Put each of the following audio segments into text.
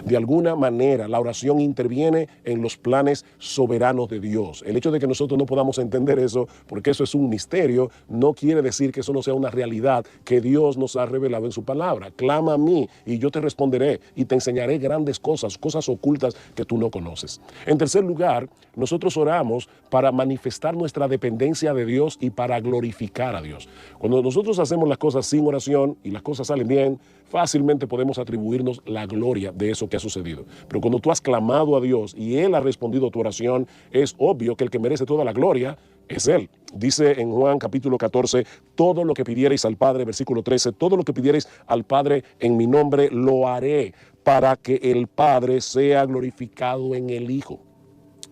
De alguna manera, la oración interviene en los planes soberanos de Dios. El hecho de que nosotros no podamos entender eso, porque eso es un misterio, no quiere decir que eso no sea una realidad que Dios nos ha revelado en su palabra. Clama a mí y yo te responderé y te enseñaré grandes cosas, cosas ocultas que tú no conoces. En tercer lugar, nosotros oramos para manifestar nuestra dependencia de Dios y para glorificar a Dios. Cuando nosotros hacemos las cosas sin oración y las cosas salen bien, fácilmente podemos atribuirnos la gloria de eso que ha sucedido. Pero cuando tú has clamado a Dios y Él ha respondido a tu oración, es obvio que el que merece toda la gloria es Él. Dice en Juan capítulo 14, todo lo que pidierais al Padre, versículo 13, todo lo que pidierais al Padre en mi nombre lo haré para que el Padre sea glorificado en el Hijo.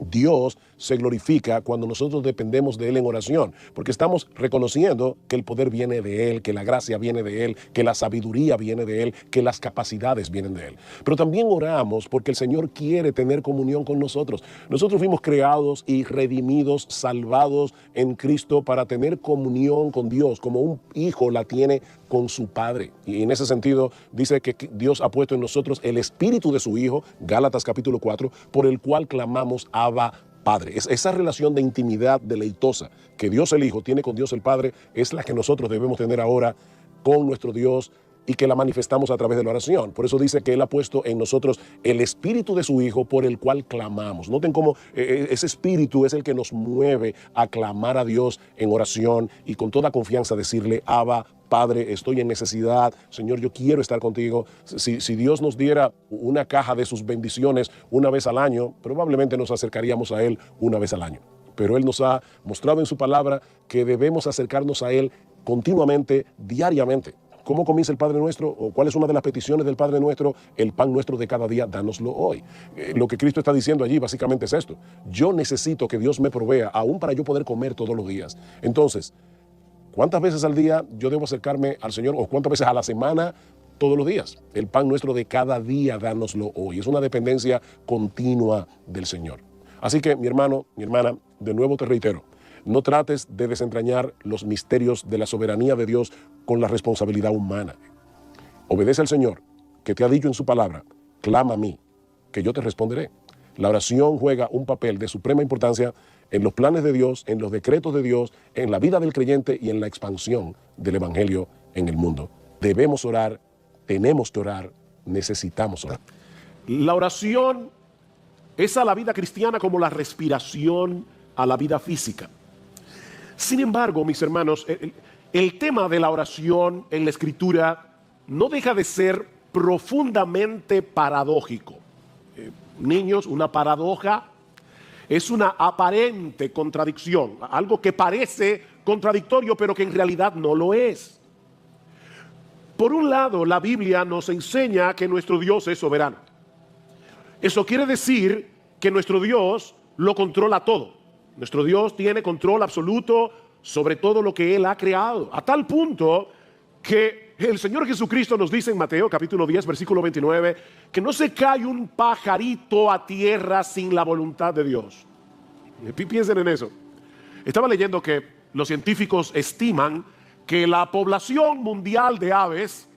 Dios se glorifica cuando nosotros dependemos de Él en oración, porque estamos reconociendo que el poder viene de Él, que la gracia viene de Él, que la sabiduría viene de Él, que las capacidades vienen de Él. Pero también oramos porque el Señor quiere tener comunión con nosotros. Nosotros fuimos creados y redimidos, salvados en Cristo para tener comunión con Dios, como un hijo la tiene con su Padre. Y en ese sentido dice que Dios ha puesto en nosotros el espíritu de su Hijo, Gálatas capítulo 4, por el cual clamamos Abba Padre. Esa relación de intimidad deleitosa que Dios el Hijo tiene con Dios el Padre es la que nosotros debemos tener ahora con nuestro Dios y que la manifestamos a través de la oración. Por eso dice que Él ha puesto en nosotros el espíritu de su Hijo por el cual clamamos. Noten cómo ese espíritu es el que nos mueve a clamar a Dios en oración y con toda confianza decirle, Abba, Padre, estoy en necesidad, Señor, yo quiero estar contigo. Si Dios nos diera una caja de sus bendiciones una vez al año, probablemente nos acercaríamos a Él una vez al año. Pero Él nos ha mostrado en su palabra que debemos acercarnos a Él continuamente, diariamente. ¿Cómo comienza el Padre Nuestro? ¿O cuál es una de las peticiones del Padre Nuestro? El pan nuestro de cada día, dánoslo hoy. Lo que Cristo está diciendo allí básicamente es esto. Yo necesito que Dios me provea, aún para yo poder comer todos los días. Entonces, ¿cuántas veces al día yo debo acercarme al Señor? ¿O cuántas veces a la semana? Todos los días. El pan nuestro de cada día, dánoslo hoy. Es una dependencia continua del Señor. Así que, mi hermano, mi hermana, de nuevo te reitero, no trates de desentrañar los misterios de la soberanía de Dios con la responsabilidad humana. Obedece al Señor, que te ha dicho en su palabra, clama a mí, que yo te responderé. La oración juega un papel de suprema importancia en los planes de Dios, en los decretos de Dios, en la vida del creyente y en la expansión del Evangelio en el mundo. Debemos orar, tenemos que orar, necesitamos orar. La oración es a la vida cristiana como la respiración a la vida física. Sin embargo, mis hermanos, el tema de la oración en la Escritura no deja de ser profundamente paradójico. Niños, una paradoja es una aparente contradicción, algo que parece contradictorio, pero que en realidad no lo es. Por un lado, la Biblia nos enseña que nuestro Dios es soberano. Eso quiere decir que nuestro Dios lo controla todo. Nuestro Dios tiene control absoluto sobre todo lo que Él ha creado, a tal punto que el Señor Jesucristo nos dice en Mateo capítulo 10, versículo 29, que no se cae un pajarito a tierra sin la voluntad de Dios. Piensen en eso. Estaba leyendo que los científicos estiman que la población mundial de aves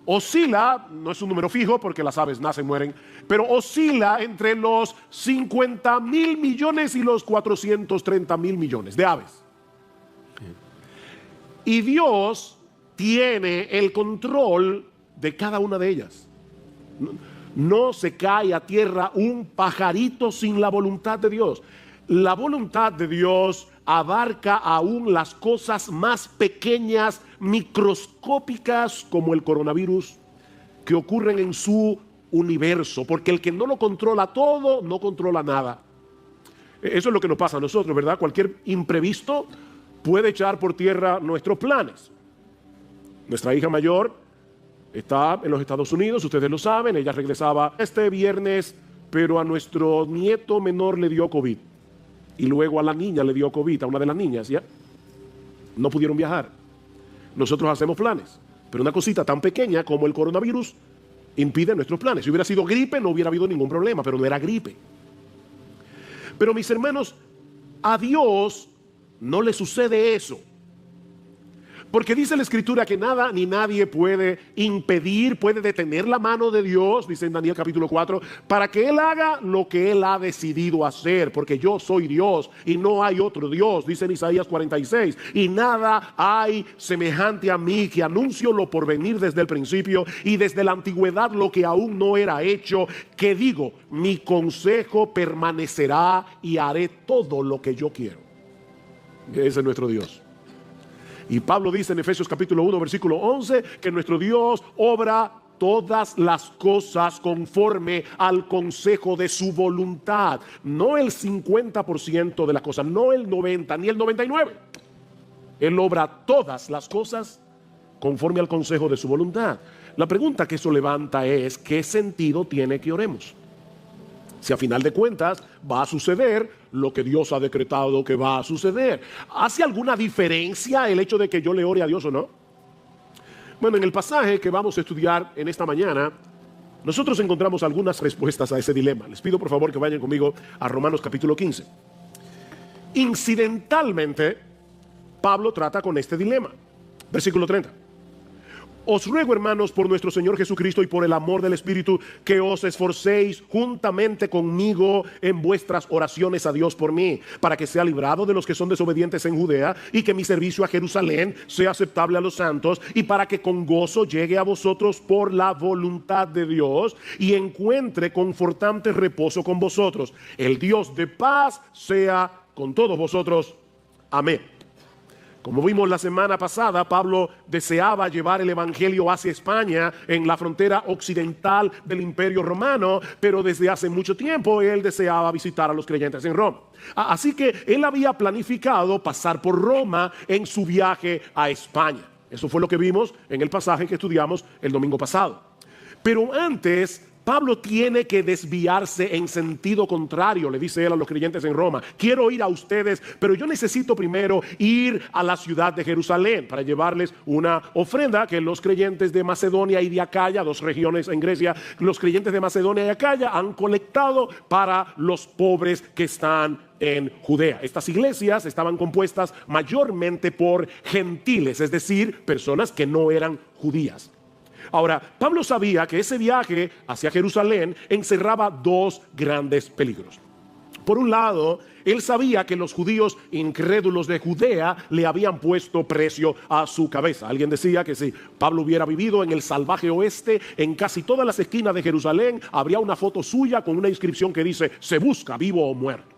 oscila, no es un número fijo porque las aves nacen, mueren, pero oscila entre los 50,000 millones y los 430,000 millones de aves. Y Dios tiene el control de cada una de ellas. No se cae a tierra un pajarito sin la voluntad de Dios. La voluntad de Dios abarca aún las cosas más pequeñas, microscópicas, como el coronavirus, que ocurren en su universo, porque el que no lo controla todo, no controla nada. Eso es lo que nos pasa a nosotros, ¿verdad? Cualquier imprevisto puede echar por tierra nuestros planes. Nuestra hija mayor está en los Estados Unidos, ustedes lo saben, ella regresaba este viernes, pero a nuestro nieto menor le dio COVID. Y luego a la niña le dio COVID, a una de las niñas, ¿ya? No pudieron viajar. Nosotros hacemos planes, pero una cosita tan pequeña como el coronavirus impide nuestros planes. Si hubiera sido gripe no hubiera habido ningún problema, pero no era gripe. Pero mis hermanos, a Dios no le sucede eso. Porque dice la Escritura que nada ni nadie puede impedir, puede detener la mano de Dios, dice en Daniel capítulo 4, para que Él haga lo que Él ha decidido hacer, porque yo soy Dios y no hay otro Dios, dice en Isaías 46, y nada hay semejante a mí, que anuncio lo por venir desde el principio y desde la antigüedad lo que aún no era hecho, que digo, mi consejo permanecerá y haré todo lo que yo quiero. Ese es nuestro Dios. Y Pablo dice en Efesios capítulo 1 versículo 11 que nuestro Dios obra todas las cosas conforme al consejo de su voluntad. No el 50% de las cosas, no el 90 ni el 99. Él obra todas las cosas conforme al consejo de su voluntad. La pregunta que eso levanta es: ¿qué sentido tiene que oremos? Si a final de cuentas va a suceder lo que Dios ha decretado que va a suceder. ¿Hace alguna diferencia el hecho de que yo le ore a Dios o no? Bueno, en el pasaje que vamos a estudiar en esta mañana, nosotros encontramos algunas respuestas a ese dilema. Les pido por favor que vayan conmigo a Romanos capítulo 15. Incidentalmente, Pablo trata con este dilema. Versículo 30. Os ruego, hermanos, por nuestro Señor Jesucristo y por el amor del Espíritu, que os esforcéis juntamente conmigo en vuestras oraciones a Dios por mí, para que sea librado de los que son desobedientes en Judea, y que mi servicio a Jerusalén sea aceptable a los santos, y para que con gozo llegue a vosotros por la voluntad de Dios, y encuentre confortante reposo con vosotros. El Dios de paz sea con todos vosotros. Amén. Como vimos la semana pasada, Pablo deseaba llevar el evangelio hacia España, en la frontera occidental del Imperio Romano, pero desde hace mucho tiempo él deseaba visitar a los creyentes en Roma. Así que él había planificado pasar por Roma en su viaje a España. Eso fue lo que vimos en el pasaje que estudiamos el domingo pasado. Pero antes, Pablo tiene que desviarse en sentido contrario, le dice él a los creyentes en Roma. Quiero ir a ustedes, pero yo necesito primero ir a la ciudad de Jerusalén para llevarles una ofrenda que los creyentes de Macedonia y de Acaya, dos regiones en Grecia, los creyentes de Macedonia y Acaya han colectado para los pobres que están en Judea. Estas iglesias estaban compuestas mayormente por gentiles, es decir, personas que no eran judías. Ahora, Pablo sabía que ese viaje hacia Jerusalén encerraba dos grandes peligros. Por un lado, él sabía que los judíos incrédulos de Judea le habían puesto precio a su cabeza. Alguien decía que si Pablo hubiera vivido en el salvaje oeste, en casi todas las esquinas de Jerusalén habría una foto suya con una inscripción que dice: se busca vivo o muerto.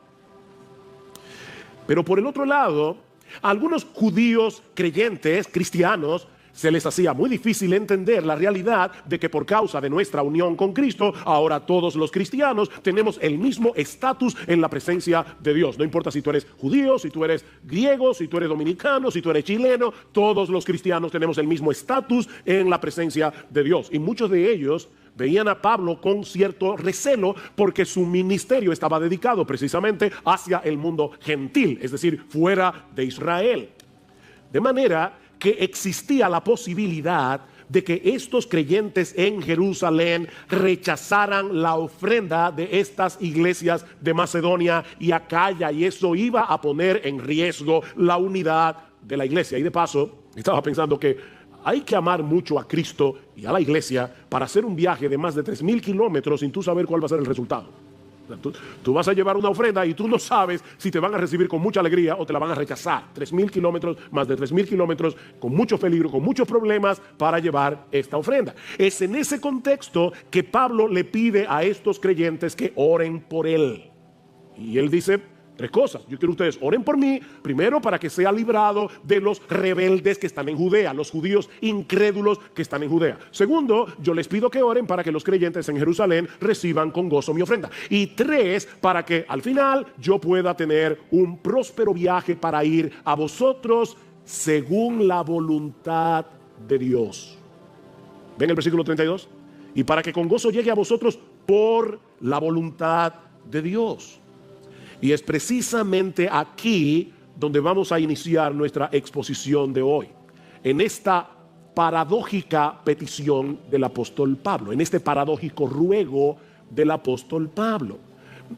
Pero por el otro lado, a algunos judíos creyentes, cristianos, se les hacía muy difícil entender la realidad de que por causa de nuestra unión con Cristo, ahora todos los cristianos tenemos el mismo estatus en la presencia de Dios. No importa si tú eres judío, si tú eres griego, si tú eres dominicano, si tú eres chileno, todos los cristianos tenemos el mismo estatus en la presencia de Dios. Y muchos de ellos veían a Pablo con cierto recelo porque su ministerio estaba dedicado precisamente hacia el mundo gentil, es decir, fuera de Israel. De manera que existía la posibilidad de que estos creyentes en Jerusalén rechazaran la ofrenda de estas iglesias de Macedonia y Acaya, y eso iba a poner en riesgo la unidad de la iglesia. Y de paso, estaba pensando que hay que amar mucho a Cristo y a la iglesia para hacer un viaje de más de 3,000 kilómetros sin tú saber cuál va a ser el resultado. Tú vas a llevar una ofrenda y tú no sabes si te van a recibir con mucha alegría o te la van a rechazar. 3,000 kilómetros, más de 3,000 kilómetros, con mucho peligro, con muchos problemas para llevar esta ofrenda. Es en ese contexto que Pablo le pide a estos creyentes que oren por él. Y él dice 3 cosas. Yo quiero que ustedes oren por mí, primero para que sea librado de los rebeldes que están en Judea, los judíos incrédulos que están en Judea. Segundo, yo les pido que oren para que los creyentes en Jerusalén reciban con gozo mi ofrenda. Y 3, para que al final yo pueda tener un próspero viaje para ir a vosotros según la voluntad de Dios. ¿Ven el versículo 32? Y para que con gozo llegue a vosotros por la voluntad de Dios. Y es precisamente aquí donde vamos a iniciar nuestra exposición de hoy, en esta paradójica petición del apóstol Pablo, en este paradójico ruego del apóstol Pablo.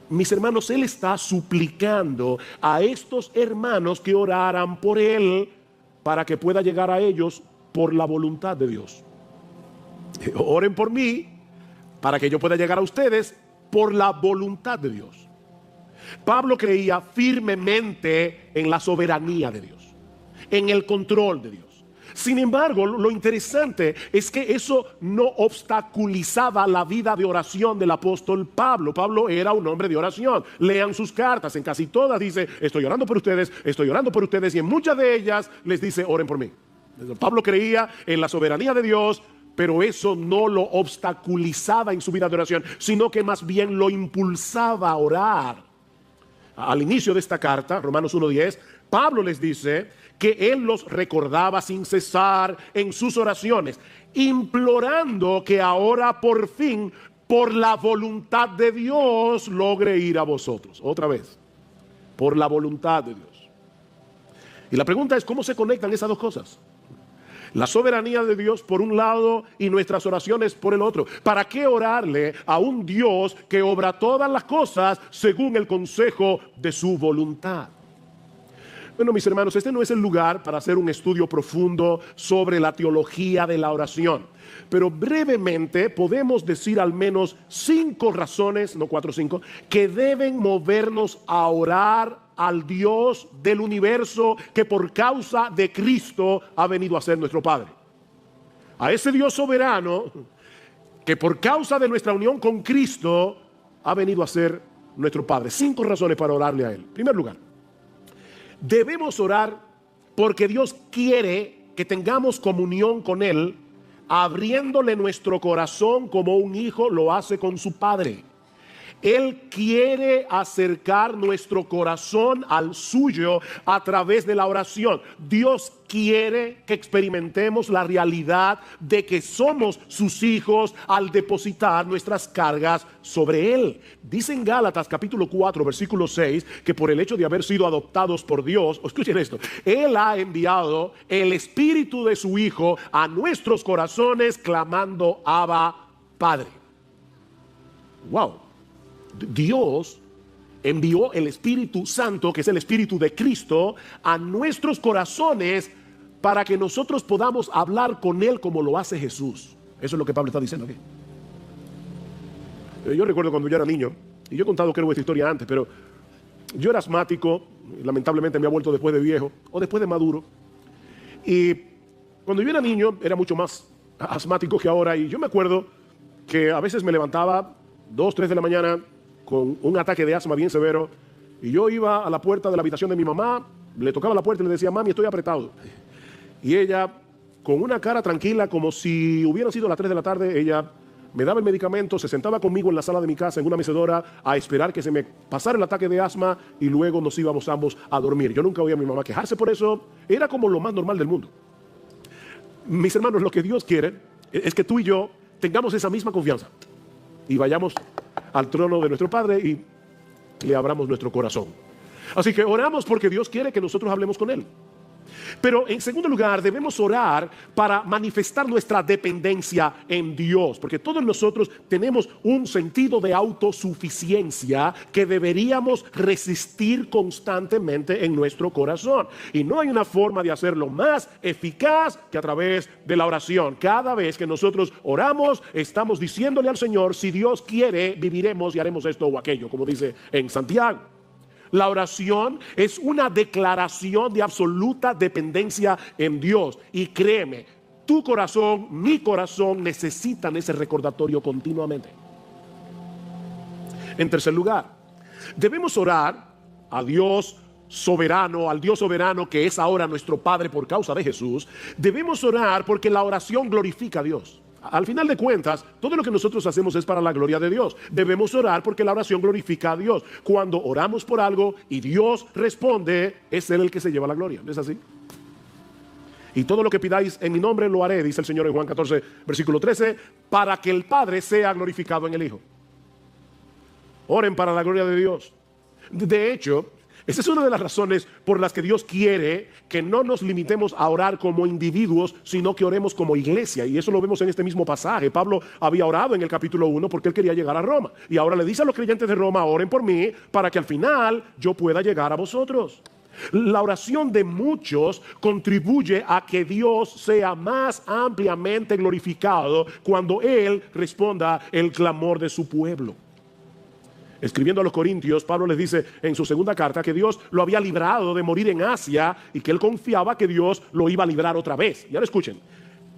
Mis hermanos, él está suplicando a estos hermanos que oraran por él para que pueda llegar a ellos por la voluntad de Dios. Oren por mí para que yo pueda llegar a ustedes por la voluntad de Dios. Pablo creía firmemente en la soberanía de Dios, en el control de Dios. Sin embargo, lo interesante es que eso no obstaculizaba la vida de oración del apóstol Pablo. Pablo era un hombre de oración. Lean sus cartas, en casi todas dice, estoy orando por ustedes, y en muchas de ellas les dice, oren por mí. Pablo creía en la soberanía de Dios, pero eso no lo obstaculizaba en su vida de oración, sino que más bien lo impulsaba a orar. Al inicio de esta carta, Romanos 1:10, Pablo les dice que él los recordaba sin cesar en sus oraciones, implorando que ahora por fin, por la voluntad de Dios, logre ir a vosotros. Otra vez, por la voluntad de Dios. Y la pregunta es, ¿cómo se conectan esas dos cosas? La soberanía de Dios por un lado y nuestras oraciones por el otro. ¿Para qué orarle a un Dios que obra todas las cosas según el consejo de su voluntad? Bueno, mis hermanos, este no es el lugar para hacer un estudio profundo sobre la teología de la oración. Pero brevemente podemos decir al menos 5 razones, no 4 o 5, que deben movernos a orar al Dios del universo que por causa de Cristo ha venido a ser nuestro Padre. A ese Dios soberano que por causa de nuestra unión con Cristo ha venido a ser nuestro Padre. 5 razones para orarle a Él. En primer lugar, debemos orar porque Dios quiere que tengamos comunión con Él, abriéndole nuestro corazón como un hijo lo hace con su padre. Él quiere acercar nuestro corazón al suyo a través de la oración. Dios quiere que experimentemos la realidad de que somos sus hijos al depositar nuestras cargas sobre Él. Dice en Gálatas capítulo 4 versículo 6 que por el hecho de haber sido adoptados por Dios, escuchen esto, Él ha enviado el Espíritu de su Hijo a nuestros corazones clamando Abba, Padre. Wow. Dios envió el Espíritu Santo, que es el Espíritu de Cristo, a nuestros corazones para que nosotros podamos hablar con Él como lo hace Jesús. Eso es lo que Pablo está diciendo aquí. Yo recuerdo cuando yo era niño, y yo he contado creo esta historia antes, pero yo era asmático, lamentablemente me ha vuelto después de viejo, o después de maduro. Y cuando yo era niño era mucho más asmático que ahora, y yo me acuerdo que a veces me levantaba 2, 3 de la mañana con un ataque de asma bien severo, y yo iba a la puerta de la habitación de mi mamá, le tocaba la puerta y le decía, mami, estoy apretado. Y ella, con una cara tranquila, como si hubieran sido las 3 de la tarde, ella me daba el medicamento, se sentaba conmigo en la sala de mi casa, en una mecedora, a esperar que se me pasara el ataque de asma, y luego nos íbamos ambos a dormir. Yo nunca oía a mi mamá quejarse por eso, era como lo más normal del mundo. Mis hermanos, lo que Dios quiere es que tú y yo tengamos esa misma confianza y vayamos al trono de nuestro Padre y le abramos nuestro corazón. Así que oramos porque Dios quiere que nosotros hablemos con Él. Pero en segundo lugar, debemos orar para manifestar nuestra dependencia en Dios, porque todos nosotros tenemos un sentido de autosuficiencia que deberíamos resistir constantemente en nuestro corazón. Y no hay una forma de hacerlo más eficaz que a través de la oración. Cada vez que nosotros oramos, estamos diciéndole al Señor, si Dios quiere, viviremos y haremos esto o aquello, como dice en Santiago. La oración es una declaración de absoluta dependencia en Dios. Y créeme, tu corazón, mi corazón necesitan ese recordatorio continuamente. En tercer lugar, debemos orar a Dios soberano, al Dios soberano que es ahora nuestro Padre por causa de Jesús. Debemos orar porque la oración glorifica a Dios. Al final de cuentas, todo lo que nosotros hacemos es para la gloria de Dios. Debemos orar porque la oración glorifica a Dios. Cuando oramos por algo y Dios responde, es Él el que se lleva la gloria. ¿No es así? Y todo lo que pidáis en mi nombre lo haré, dice el Señor en Juan 14, versículo 13, para que el Padre sea glorificado en el Hijo. Oren para la gloria de Dios. De hecho, esa es una de las razones por las que Dios quiere que no nos limitemos a orar como individuos, sino que oremos como iglesia. Y eso lo vemos en este mismo pasaje. Pablo había orado en el capítulo 1 porque él quería llegar a Roma. Y ahora le dice a los creyentes de Roma, oren por mí para que al final yo pueda llegar a vosotros. La oración de muchos contribuye a que Dios sea más ampliamente glorificado cuando Él responda el clamor de su pueblo. Escribiendo a los Corintios, Pablo les dice en su segunda carta que Dios lo había librado de morir en Asia y que él confiaba que Dios lo iba a librar otra vez. Y ahora escuchen,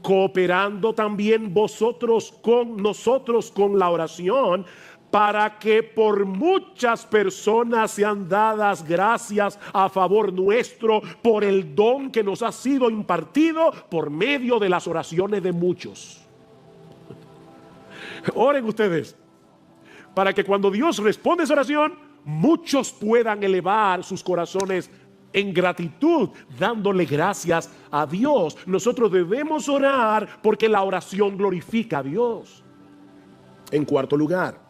cooperando también vosotros con nosotros con la oración, para que por muchas personas sean dadas gracias a favor nuestro por el don que nos ha sido impartido por medio de las oraciones de muchos. Oren ustedes, para que cuando Dios responde esa oración, muchos puedan elevar sus corazones en gratitud, dándole gracias a Dios. Nosotros debemos orar porque la oración glorifica a Dios. En cuarto lugar,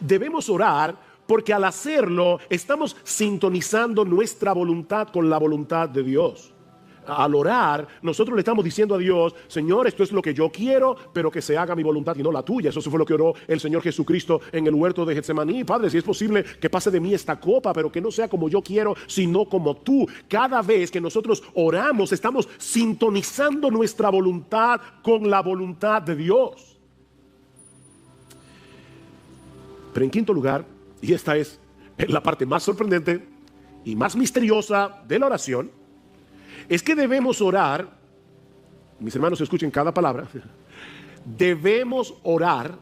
debemos orar porque al hacerlo estamos sintonizando nuestra voluntad con la voluntad de Dios. Al orar, nosotros le estamos diciendo a Dios: Señor, esto es lo que yo quiero, pero que se haga mi voluntad y no la tuya. Eso fue lo que oró el Señor Jesucristo en el huerto de Getsemaní. Padre, si es posible que pase de mí esta copa, pero que no sea como yo quiero, sino como tú. Cada vez que nosotros oramos, estamos sintonizando nuestra voluntad con la voluntad de Dios. Pero en quinto lugar, y esta es la parte más sorprendente y más misteriosa de la oración, es que debemos orar, mis hermanos escuchen cada palabra, debemos orar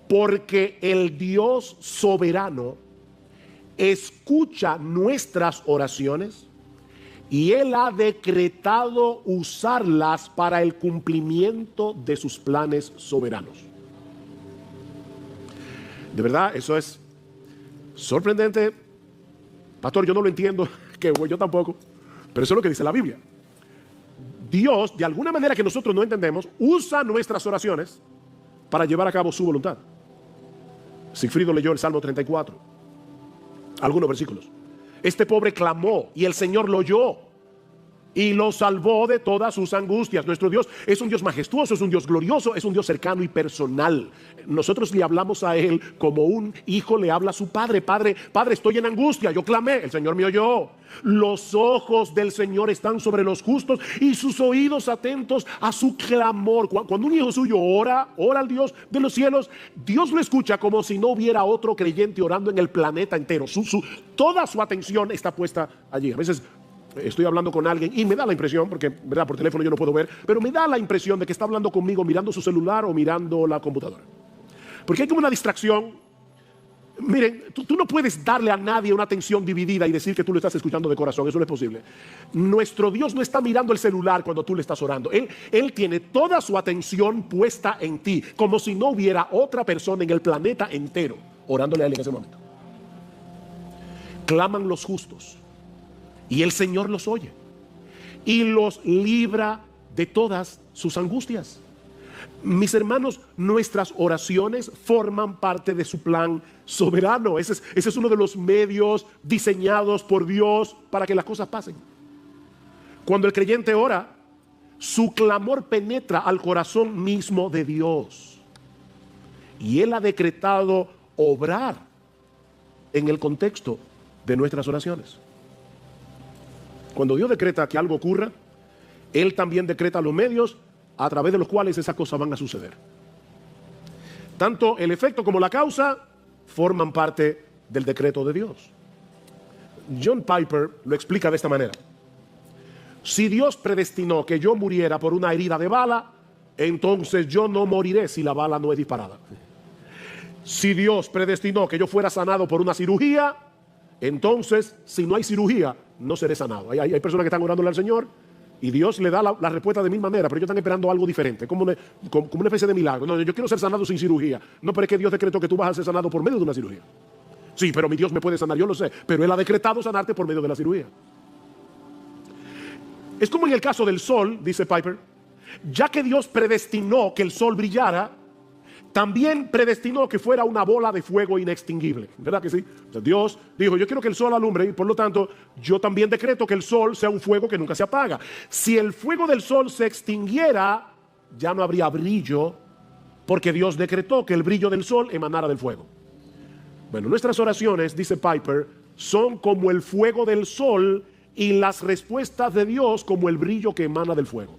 porque el Dios soberano escucha nuestras oraciones y Él ha decretado usarlas para el cumplimiento de sus planes soberanos. De verdad, eso es sorprendente. Pastor, yo no lo entiendo, que yo tampoco. Pero eso es lo que dice la Biblia. Dios, de alguna manera que nosotros no entendemos, usa nuestras oraciones para llevar a cabo su voluntad. Sigfrido leyó el Salmo 34, algunos versículos. Este pobre clamó y el Señor lo oyó y lo salvó de todas sus angustias. Nuestro Dios es un Dios majestuoso, es un Dios glorioso, es un Dios cercano y personal. Nosotros le hablamos a Él como un hijo le habla a su padre. Padre, estoy en angustia, yo clamé, el Señor me oyó. Los ojos del Señor están sobre los justos y sus oídos atentos a su clamor. Cuando un hijo suyo ora al Dios de los cielos, Dios lo escucha como si no hubiera otro creyente orando en el planeta entero. Toda su atención está puesta allí. A veces estoy hablando con alguien y me da la impresión, porque ¿verdad? Por teléfono yo no puedo ver, pero me da la impresión de que está hablando conmigo mirando su celular o mirando la computadora. Porque hay como una distracción. Miren, tú no puedes darle a nadie una atención dividida y decir que tú lo estás escuchando de corazón. Eso no es posible. Nuestro Dios no está mirando el celular cuando tú le estás orando. Él tiene toda su atención puesta en ti, como si no hubiera otra persona en el planeta entero orándole a Él en ese momento. Claman los justos y el Señor los oye y los libra de todas sus angustias. Mis hermanos, nuestras oraciones forman parte de su plan soberano. Ese es uno de los medios diseñados por Dios para que las cosas pasen. Cuando el creyente ora, su clamor penetra al corazón mismo de Dios. Y Él ha decretado obrar en el contexto de nuestras oraciones. Cuando Dios decreta que algo ocurra, Él también decreta los medios a través de los cuales esas cosas van a suceder. Tanto el efecto como la causa forman parte del decreto de Dios. John Piper lo explica de esta manera: si Dios predestinó que yo muriera por una herida de bala, entonces yo no moriré si la bala no es disparada. Si Dios predestinó que yo fuera sanado por una cirugía, entonces si no hay cirugía, no seré sanado. Hay personas que están orándole al Señor y Dios le da la respuesta de mil maneras, pero ellos están esperando algo diferente, como una especie de milagro. No, yo quiero ser sanado sin cirugía. No, pero es que Dios decretó que tú vas a ser sanado por medio de una cirugía. Sí, pero mi Dios me puede sanar, yo lo sé, pero Él ha decretado sanarte por medio de la cirugía. Es como en el caso del sol, dice Piper, ya que Dios predestinó que el sol brillara, también predestinó que fuera una bola de fuego inextinguible. ¿Verdad que sí? O sea, Dios dijo: yo quiero que el sol alumbre, y por lo tanto yo también decreto que el sol sea un fuego que nunca se apaga. Si el fuego del sol se extinguiera, ya no habría brillo, porque Dios decretó que el brillo del sol emanara del fuego. Bueno, nuestras oraciones, dice Piper, son como el fuego del sol y las respuestas de Dios como el brillo que emana del fuego.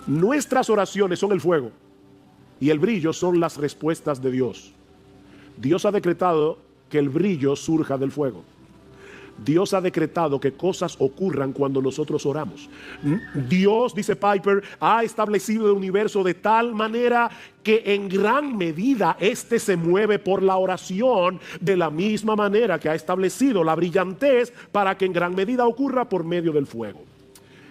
Nuestras oraciones son el fuego y el brillo son las respuestas de Dios. Dios ha decretado que el brillo surja del fuego. Dios ha decretado que cosas ocurran cuando nosotros oramos. Dios, dice Piper, ha establecido el universo de tal manera que en gran medida este se mueve por la oración, de la misma manera que ha establecido la brillantez para que en gran medida ocurra por medio del fuego.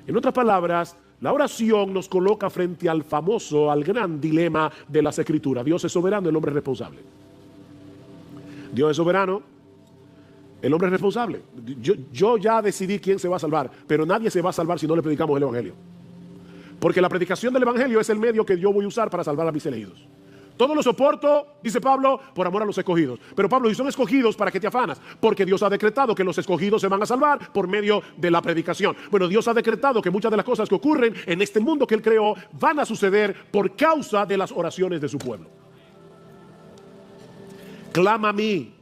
En otras palabras, la oración nos coloca frente al famoso, al gran dilema de las Escrituras. Dios es soberano, el hombre es responsable. Dios es soberano, el hombre es responsable. Yo ya decidí quién se va a salvar, pero nadie se va a salvar si no le predicamos el Evangelio. Porque la predicación del Evangelio es el medio que yo voy a usar para salvar a mis elegidos. Todo lo soporto, dice Pablo, por amor a los escogidos. Pero Pablo, y son escogidos, ¿para qué te afanas? Porque Dios ha decretado que los escogidos se van a salvar por medio de la predicación. Bueno, Dios ha decretado que muchas de las cosas que ocurren en este mundo que Él creó van a suceder por causa de las oraciones de su pueblo. Clama a mí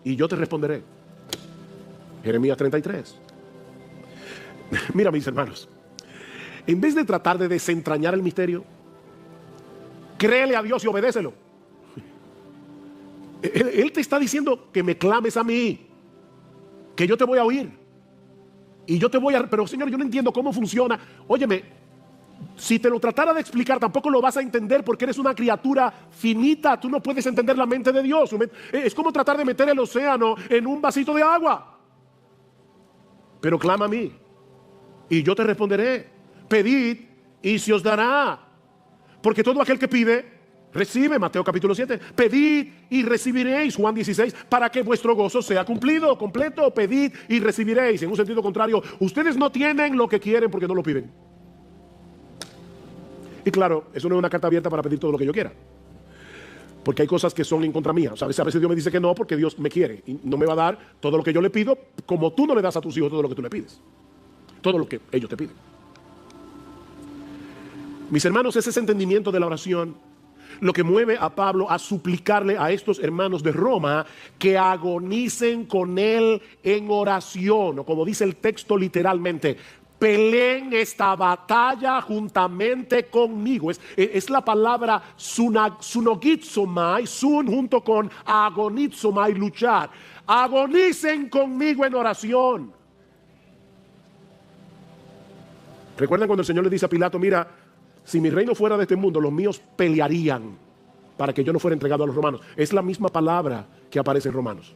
y yo te responderé. Jeremías 33. Mira, mis hermanos, en vez de tratar de desentrañar el misterio, créele a Dios y obedécelo. Él te está diciendo que me clames a mí, que yo te voy a oír y yo te voy a... Pero Señor, yo no entiendo cómo funciona. Óyeme, si te lo tratara de explicar, tampoco lo vas a entender porque eres una criatura finita. Tú no puedes entender la mente de Dios. Es como tratar de meter el océano en un vasito de agua. Pero clama a mí y yo te responderé. Pedid y se os dará. Porque todo aquel que pide, recibe. Mateo capítulo 7. Pedid y recibiréis. Juan 16. Para que vuestro gozo sea cumplido, completo. Pedid y recibiréis. En un sentido contrario, ustedes no tienen lo que quieren porque no lo piden. Y claro, eso no es una carta abierta para pedir todo lo que yo quiera. Porque hay cosas que son en contra mía. O sea, a veces Dios me dice que no porque Dios me quiere. Y no me va a dar todo lo que yo le pido, como tú no le das a tus hijos todo lo que tú le pides. Todo lo que ellos te piden. Mis hermanos, es ese entendimiento de la oración lo que mueve a Pablo a suplicarle a estos hermanos de Roma que agonicen con él en oración. O como dice el texto literalmente, peleen esta batalla juntamente conmigo. Es la palabra sunogizomai, sun junto con agonizomai, luchar. Agonicen conmigo en oración. ¿Recuerdan cuando el Señor le dice a Pilato, mira, si mi reino fuera de este mundo, los míos pelearían para que yo no fuera entregado a los romanos? Es la misma palabra que aparece en Romanos.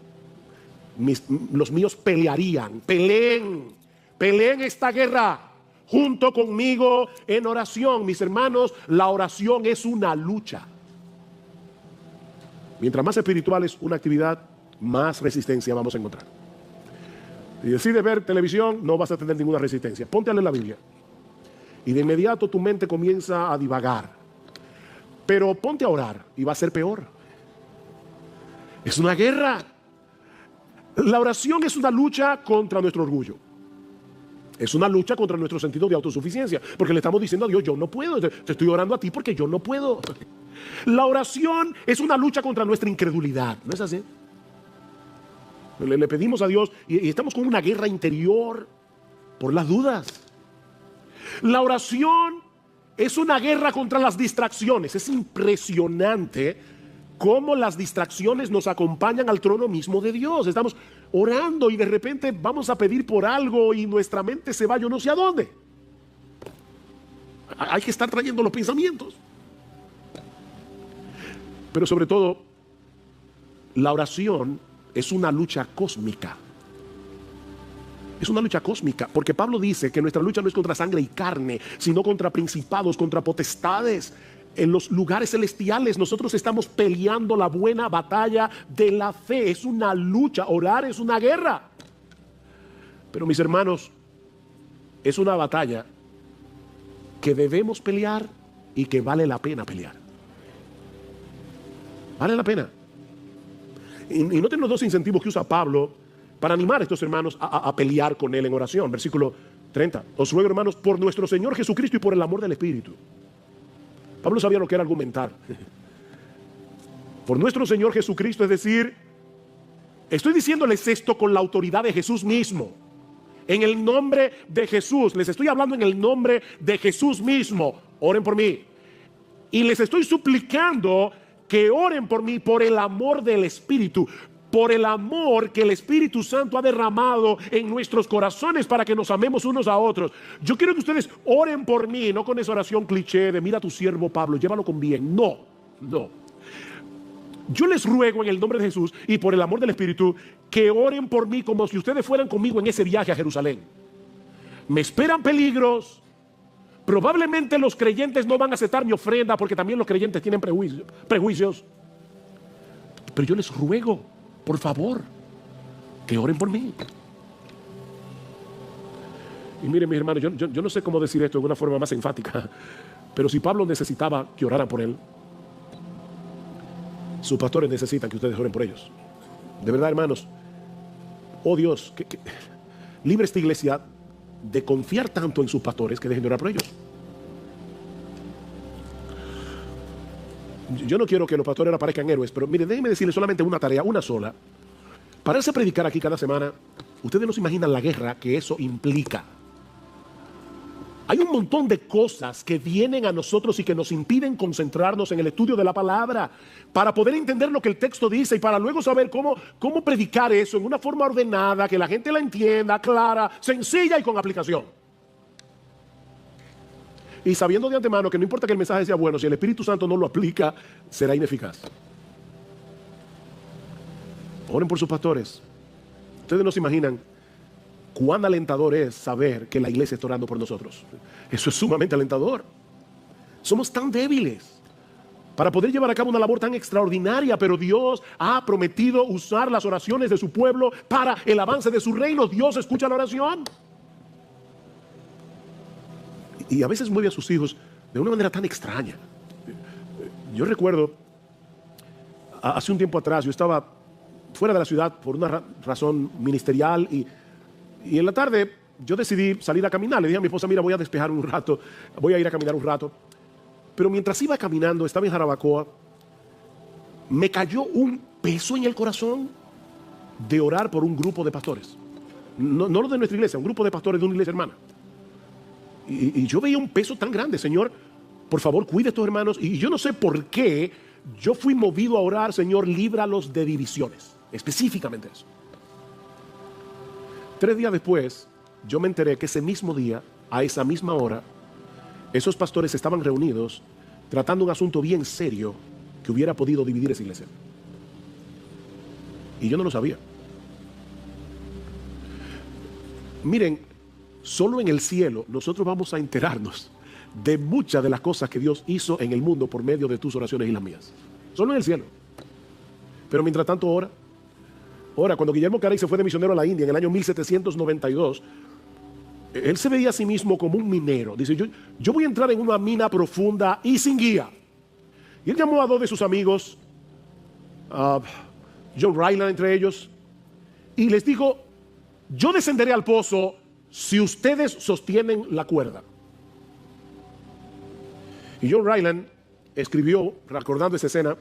Los míos pelearían, peleen esta guerra junto conmigo en oración. Mis hermanos, la oración es una lucha. Mientras más espiritual es una actividad, más resistencia vamos a encontrar. Si decides ver televisión, no vas a tener ninguna resistencia. Ponte a leer la Biblia y de inmediato tu mente comienza a divagar. Pero ponte a orar y va a ser peor. Es una guerra. La oración es una lucha contra nuestro orgullo. Es una lucha contra nuestro sentido de autosuficiencia, porque le estamos diciendo a Dios, yo no puedo, te estoy orando a ti porque yo no puedo. La oración es una lucha contra nuestra incredulidad, ¿no es así? Le pedimos a Dios y estamos con una guerra interior por las dudas. La oración es una guerra contra las distracciones. Es impresionante cómo las distracciones nos acompañan al trono mismo de Dios. Estamos orando y de repente vamos a pedir por algo y nuestra mente se va yo no sé a dónde. Hay que estar trayendo los pensamientos. Pero sobre todo, la oración es una lucha cósmica. Es una lucha cósmica, porque Pablo dice que nuestra lucha no es contra sangre y carne, sino contra principados, contra potestades. En los lugares celestiales nosotros estamos peleando la buena batalla de la fe. Es una lucha, orar es una guerra. Pero mis hermanos, es una batalla que debemos pelear y que vale la pena pelear. Vale la pena. Y noten los dos incentivos que usa Pablo para animar a estos hermanos a pelear con él en oración. Versículo 30. Os ruego, hermanos, por nuestro Señor Jesucristo y por el amor del Espíritu. Pablo sabía lo que era argumentar. Por nuestro Señor Jesucristo, es decir, Estoy diciéndoles esto con la autoridad de Jesús mismo. En el nombre de Jesús. Les estoy hablando en el nombre de Jesús mismo. Oren por mí. Y les estoy suplicando que oren por mí por el amor del Espíritu. Por el amor que el Espíritu Santo ha derramado en nuestros corazones para que nos amemos unos a otros. Yo quiero que ustedes oren por mí, no con esa oración cliché de mira a tu siervo Pablo, llévalo con bien. No, no. Yo les ruego en el nombre de Jesús y por el amor del Espíritu que oren por mí como si ustedes fueran conmigo en ese viaje a Jerusalén. Me esperan peligros. Probablemente los creyentes no van a aceptar mi ofrenda porque también los creyentes tienen prejuicios. Pero yo les ruego, por favor, que oren por mí. Y miren, mis hermanos, yo no sé cómo decir esto de una forma más enfática, pero si Pablo necesitaba que oraran por él, sus pastores necesitan que ustedes oren por ellos. De verdad, hermanos, oh Dios, que libre esta iglesia de confiar tanto en sus pastores que dejen de orar por ellos. Yo no quiero que los pastores aparezcan héroes, pero miren, déjenme decirles solamente una tarea, una sola. Pararse a predicar aquí cada semana, ustedes no se imaginan la guerra que eso implica. Hay un montón de cosas que vienen a nosotros y que nos impiden concentrarnos en el estudio de la palabra para poder entender lo que el texto dice y para luego saber cómo predicar eso en una forma ordenada, que la gente la entienda, clara, sencilla y con aplicación. Y sabiendo de antemano que no importa que el mensaje sea bueno, si el Espíritu Santo no lo aplica, será ineficaz. Oren por sus pastores. Ustedes no se imaginan cuán alentador es saber que la iglesia está orando por nosotros. Eso es sumamente alentador. Somos tan débiles para poder llevar a cabo una labor tan extraordinaria, pero Dios ha prometido usar las oraciones de su pueblo para el avance de su reino. Dios escucha la oración. Y a veces mueve a sus hijos de una manera tan extraña. Yo recuerdo, hace un tiempo atrás, yo estaba fuera de la ciudad por una razón ministerial y en la tarde yo decidí salir a caminar. Le dije a mi esposa, mira, voy a despejar un rato, voy a ir a caminar un rato. Pero mientras iba caminando, estaba en Jarabacoa, me cayó un peso en el corazón de orar por un grupo de pastores. No lo de nuestra iglesia, un grupo de pastores de una iglesia hermana. Y yo veía un peso tan grande. Señor, por favor, cuide a estos hermanos. Y yo no sé por qué yo fui movido a orar, Señor, líbralos de divisiones. Específicamente eso. 3 días después, yo me enteré que ese mismo día, a esa misma hora, esos pastores estaban reunidos tratando un asunto bien serio que hubiera podido dividir esa iglesia. Y yo no lo sabía. Miren, solo en el cielo nosotros vamos a enterarnos de muchas de las cosas que Dios hizo en el mundo por medio de tus oraciones y las mías. Solo en el cielo. Pero mientras tanto, ora. Cuando Guillermo Caray se fue de misionero a la India en el año 1792, él se veía a sí mismo como un minero. Dice, yo voy a entrar en una mina profunda y sin guía. Y él llamó a 2 de sus amigos, John Ryland entre ellos, y les dijo, yo descenderé al pozo si ustedes sostienen la cuerda. Y John Ryland escribió, recordando esa escena,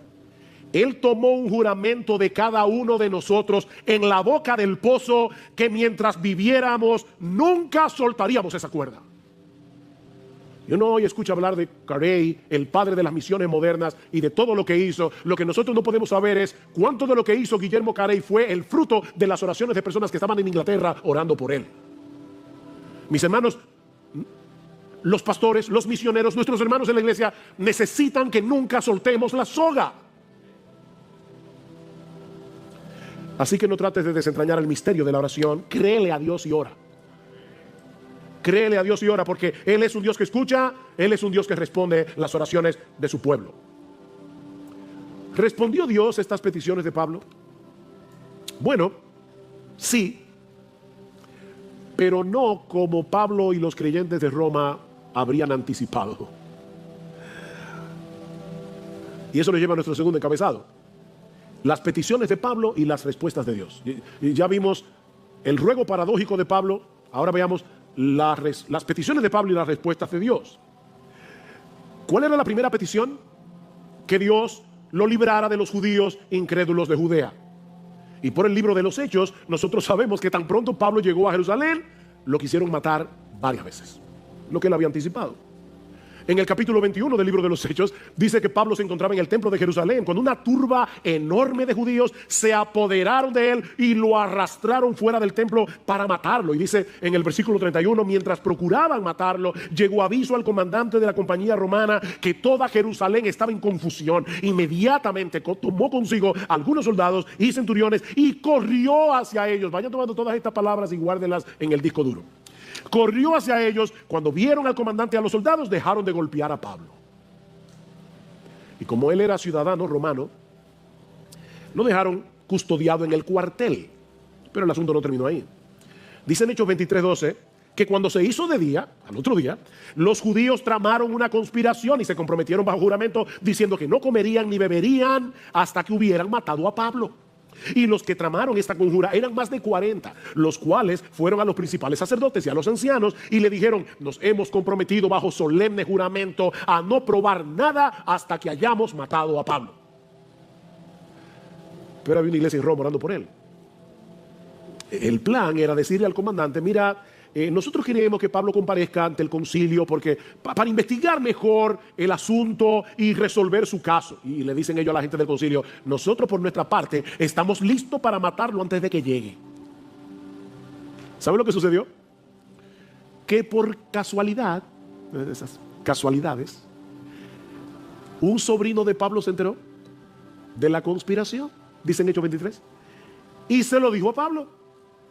él tomó un juramento de cada uno de nosotros en la boca del pozo que mientras viviéramos nunca soltaríamos esa cuerda. Yo no hoy escucho hablar de Carey, el padre de las misiones modernas y de todo lo que hizo. Lo que nosotros no podemos saber es cuánto de lo que hizo Guillermo Carey fue el fruto de las oraciones de personas que estaban en Inglaterra orando por él. Mis hermanos, los pastores, los misioneros, nuestros hermanos en la iglesia necesitan que nunca soltemos la soga. Así que no trates de desentrañar el misterio de la oración. Créele a Dios y ora. Créele a Dios y ora, porque Él es un Dios que escucha, Él es un Dios que responde las oraciones de su pueblo. ¿Respondió Dios estas peticiones de Pablo? Bueno, sí, pero no como Pablo y los creyentes de Roma habrían anticipado. Y eso nos lleva a nuestro segundo encabezado. Las peticiones de Pablo y las respuestas de Dios. Y ya vimos el ruego paradójico de Pablo. Ahora veamos las peticiones de Pablo y las respuestas de Dios. ¿Cuál era la primera petición? Que Dios lo librara de los judíos incrédulos de Judea. Y por el libro de los Hechos, nosotros sabemos que tan pronto Pablo llegó a Jerusalén, lo quisieron matar varias veces, lo que él había anticipado. En el capítulo 21 del libro de los Hechos, dice que Pablo se encontraba en el templo de Jerusalén cuando una turba enorme de judíos se apoderaron de él y lo arrastraron fuera del templo para matarlo. Y dice en el versículo 31, mientras procuraban matarlo, llegó aviso al comandante de la compañía romana que toda Jerusalén estaba en confusión. Inmediatamente tomó consigo algunos soldados y centuriones y corrió hacia ellos. Vayan tomando todas estas palabras y guárdenlas en el disco duro. Corrió hacia ellos. Cuando vieron al comandante y a los soldados, dejaron de golpear a Pablo. Y como él era ciudadano romano, lo dejaron custodiado en el cuartel. Pero el asunto no terminó ahí. Dice en Hechos 23:12 que cuando se hizo de día, al otro día, los judíos tramaron una conspiración y se comprometieron bajo juramento diciendo que no comerían ni beberían hasta que hubieran matado a Pablo. Y los que tramaron esta conjura eran más de 40, los cuales fueron a los principales sacerdotes y a los ancianos y le dijeron: nos hemos comprometido bajo solemne juramento a no probar nada hasta que hayamos matado a Pablo. Pero había una iglesia en Roma orando por él. El plan era decirle al comandante: mira, nosotros queremos que Pablo comparezca ante el concilio porque para investigar mejor el asunto y resolver su caso. Y le dicen ellos a la gente del concilio: nosotros por nuestra parte estamos listos para matarlo antes de que llegue. ¿Sabe lo que sucedió? Que por casualidad, de esas casualidades, un sobrino de Pablo se enteró de la conspiración, dice en Hechos 23, y se lo dijo a Pablo,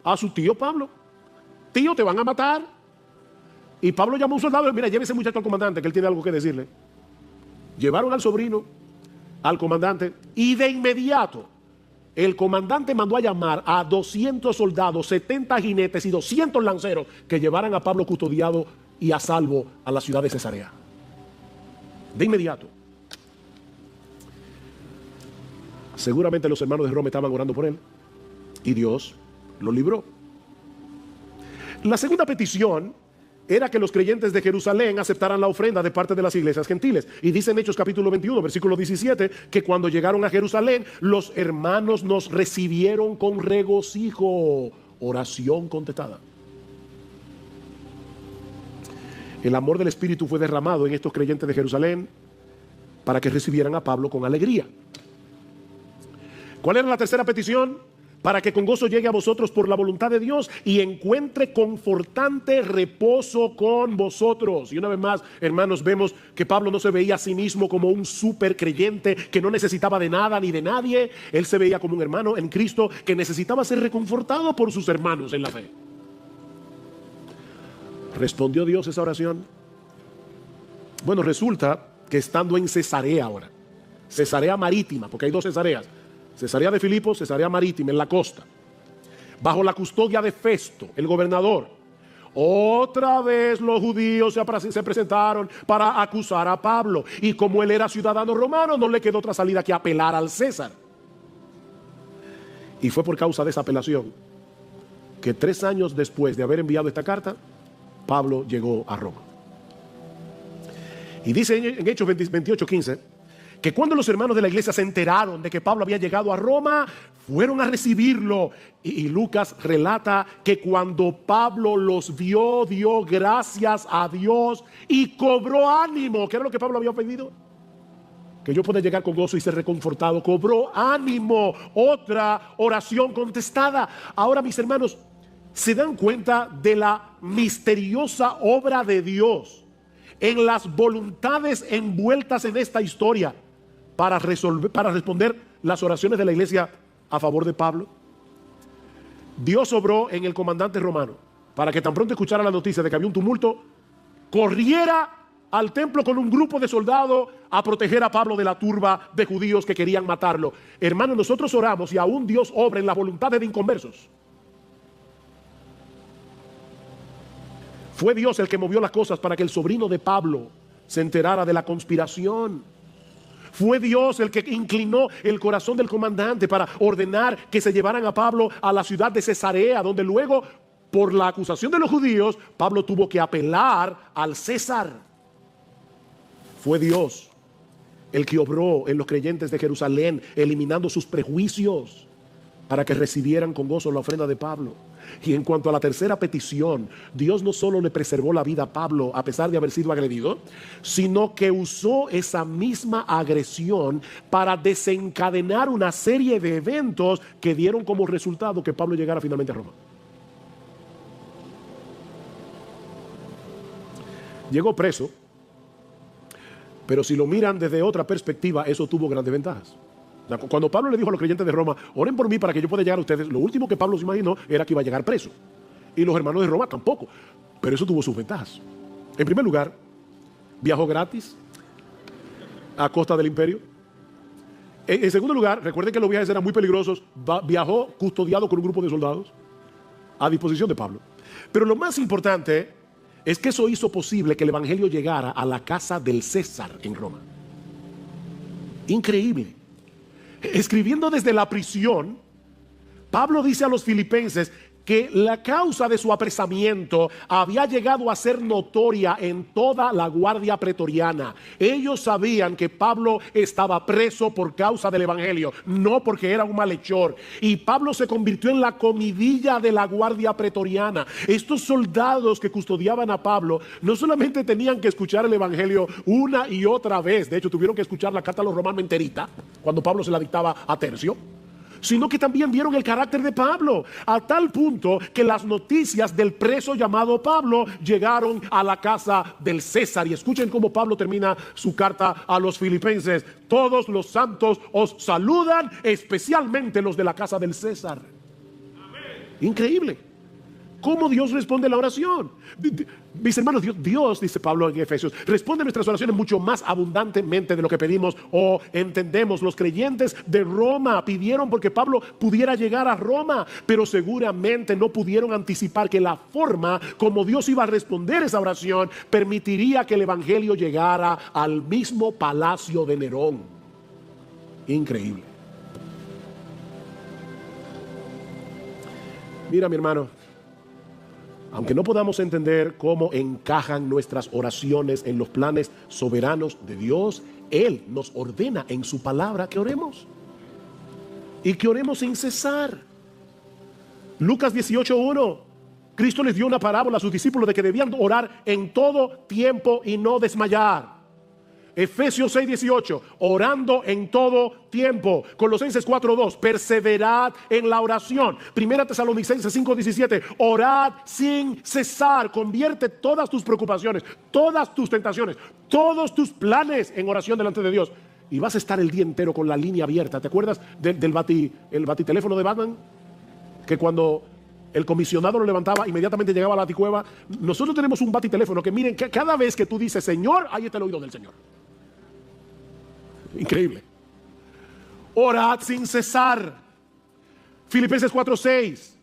a su tío Pablo: tío, te van a matar. Y Pablo llamó a un soldado y: mira, lleve ese muchacho al comandante, que él tiene algo que decirle. Llevaron al sobrino al comandante y de inmediato el comandante mandó a llamar a 200 soldados, 70 jinetes y 200 lanceros que llevaran a Pablo custodiado y a salvo a la ciudad de Cesarea. De inmediato. Seguramente los hermanos de Roma estaban orando por él y Dios lo libró. La segunda petición era que los creyentes de Jerusalén aceptaran la ofrenda de parte de las iglesias gentiles. Y dice en Hechos capítulo 21, versículo 17, que cuando llegaron a Jerusalén, los hermanos nos recibieron con regocijo. Oración contestada. El amor del Espíritu fue derramado en estos creyentes de Jerusalén para que recibieran a Pablo con alegría. ¿Cuál era la tercera petición? Para que con gozo llegue a vosotros por la voluntad de Dios y encuentre confortante reposo con vosotros. Y una vez más, hermanos, vemos que Pablo no se veía a sí mismo como un super creyente que no necesitaba de nada ni de nadie. Él se veía como un hermano en Cristo que necesitaba ser reconfortado por sus hermanos en la fe. ¿Respondió Dios esa oración? Bueno, resulta que estando en Cesarea ahora, Cesarea Marítima, porque hay dos Cesareas, Cesarea de Filipo, Cesarea Marítima, en la costa, bajo la custodia de Festo, el gobernador. Otra vez los judíos se presentaron para acusar a Pablo. Y como él era ciudadano romano, no le quedó otra salida que apelar al César. Y fue por causa de esa apelación que 3 años después de haber enviado esta carta, Pablo llegó a Roma. Y dice en Hechos 28:15 que cuando los hermanos de la iglesia se enteraron de que Pablo había llegado a Roma, fueron a recibirlo. Y Lucas relata que cuando Pablo los vio, dio gracias a Dios y cobró ánimo. ¿Qué era lo que Pablo había pedido? Que yo pueda llegar con gozo y ser reconfortado. Cobró ánimo. Otra oración contestada. Ahora, mis hermanos, ¿se dan cuenta de la misteriosa obra de Dios en las voluntades envueltas en esta historia para responder las oraciones de la iglesia a favor de Pablo? Dios obró en el comandante romano para que tan pronto escuchara la noticia de que había un tumulto, corriera al templo con un grupo de soldados a proteger a Pablo de la turba de judíos que querían matarlo. Hermanos, nosotros oramos y aún Dios obra en las voluntades de inconversos. Fue Dios el que movió las cosas para que el sobrino de Pablo se enterara de la conspiración. Fue Dios el que inclinó el corazón del comandante para ordenar que se llevaran a Pablo a la ciudad de Cesarea, donde luego, por la acusación de los judíos, Pablo tuvo que apelar al César. Fue Dios el que obró en los creyentes de Jerusalén, eliminando sus prejuicios. para que recibieran con gozo la ofrenda de Pablo. Y en cuanto a la tercera petición, Dios no solo le preservó la vida a Pablo a pesar de haber sido agredido, sino que usó esa misma agresión para desencadenar una serie de eventos que dieron como resultado que Pablo llegara finalmente a Roma. Llegó preso, pero si lo miran desde otra perspectiva, eso tuvo grandes ventajas. Cuando Pablo le dijo a los creyentes de Roma, oren por mí para que yo pueda llegar a ustedes, lo último que Pablo se imaginó era que iba a llegar preso. Y los hermanos de Roma tampoco. Pero eso tuvo sus ventajas. En primer lugar, viajó gratis a costa del imperio. En segundo lugar, recuerden que los viajes eran muy peligrosos. Viajó custodiado con un grupo de soldados a disposición de Pablo. Pero lo más importante es que eso hizo posible que el evangelio llegara a la casa del César en Roma. Increíble. Escribiendo desde la prisión, Pablo dice a los filipenses que la causa de su apresamiento había llegado a ser notoria en toda la guardia pretoriana. Ellos sabían que Pablo estaba preso por causa del evangelio, no porque era un malhechor. Y Pablo se convirtió en la comidilla de la guardia pretoriana. Estos soldados que custodiaban a Pablo no solamente tenían que escuchar el evangelio una y otra vez, de hecho tuvieron que escuchar la carta a los romanos enterita cuando Pablo se la dictaba a Tercio, sino que también vieron el carácter de Pablo, a tal punto que las noticias del preso llamado Pablo llegaron a la casa del César. Y escuchen cómo Pablo termina su carta a los filipenses: todos los santos os saludan, especialmente los de la casa del César. Amén. Increíble cómo Dios responde a la oración. Mis hermanos, Dios, dice Pablo en Efesios, responde a nuestras oraciones mucho más abundantemente de lo que pedimos o entendemos. Los creyentes de Roma pidieron porque Pablo pudiera llegar a Roma, pero seguramente no pudieron anticipar que la forma como Dios iba a responder esa oración permitiría que el evangelio llegara al mismo palacio de Nerón. Increíble. Mira, mi hermano, aunque no podamos entender cómo encajan nuestras oraciones en los planes soberanos de Dios, Él nos ordena en su palabra que oremos. Y que oremos sin cesar. Lucas 18:1. Cristo les dio una parábola a sus discípulos de que debían orar en todo tiempo y no desmayar. Efesios 6:18, orando en todo tiempo. Colosenses 4:2, perseverad en la oración. Primera Tesalonicenses 5:17, orad sin cesar. Convierte todas tus preocupaciones, todas tus tentaciones, todos tus planes en oración delante de Dios. Y vas a estar el día entero con la línea abierta. ¿Te acuerdas del batiteléfono de Batman? Que cuando el comisionado lo levantaba, inmediatamente llegaba a la baticueva. Nosotros tenemos un batiteléfono que, miren, que cada vez que tú dices Señor, ahí está el oído del Señor. Increíble. Orad sin cesar. Filipenses 4:6.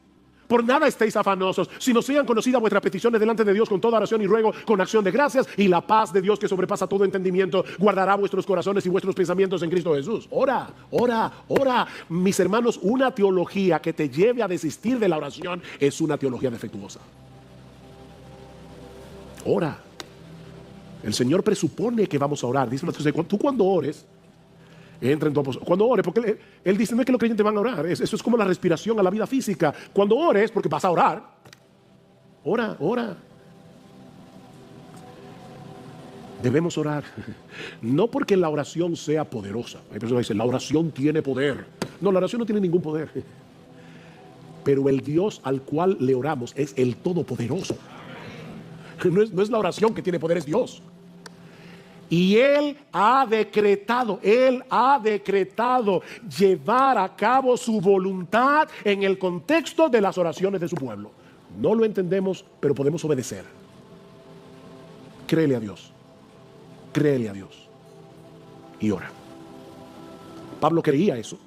Por nada estéis afanosos, sino sean conocidas vuestras peticiones delante de Dios con toda oración y ruego, con acción de gracias, y la paz de Dios que sobrepasa todo entendimiento guardará vuestros corazones y vuestros pensamientos en Cristo Jesús. Ora, ora, ora. Mis hermanos, una teología que te lleve a desistir de la oración es una teología defectuosa. Ora. El Señor presupone que vamos a orar. Dice, tú cuando ores, entra en tu aposento. Cuando ores, porque Él dice, no es que los creyentes van a orar. Eso es como la respiración a la vida física. Cuando ores, porque vas a orar. Ora, ora. Debemos orar. No porque la oración sea poderosa. Hay personas que dicen, la oración tiene poder. No, la oración no tiene ningún poder. Pero el Dios al cual le oramos es el Todopoderoso. No es la oración que tiene poder, es Dios. Y Él ha decretado llevar a cabo su voluntad en el contexto de las oraciones de su pueblo. No lo entendemos, pero podemos obedecer. Créele a Dios. Créele a Dios. Y ora. Pablo creía eso.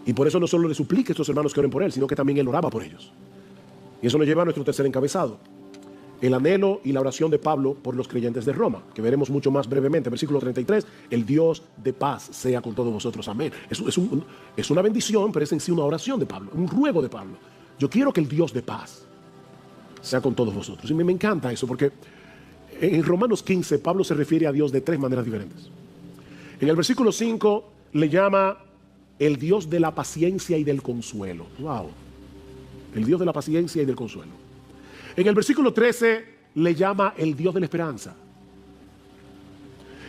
Y por eso no solo le suplica a estos hermanos que oren por él, sino que también él oraba por ellos. Y eso nos lleva a nuestro tercer encabezado. El anhelo y la oración de Pablo por los creyentes de Roma, que veremos mucho más brevemente. Versículo 33, el Dios de paz sea con todos vosotros. Amén. Es una bendición, pero es en sí una oración de Pablo, un ruego de Pablo. Yo quiero que el Dios de paz sea con todos vosotros. Y me encanta eso, porque en Romanos 15 Pablo se refiere a Dios de tres maneras diferentes. En el versículo 5 le llama el Dios de la paciencia y del consuelo. Wow. El Dios de la paciencia y del consuelo. En el versículo 13 le llama el Dios de la esperanza.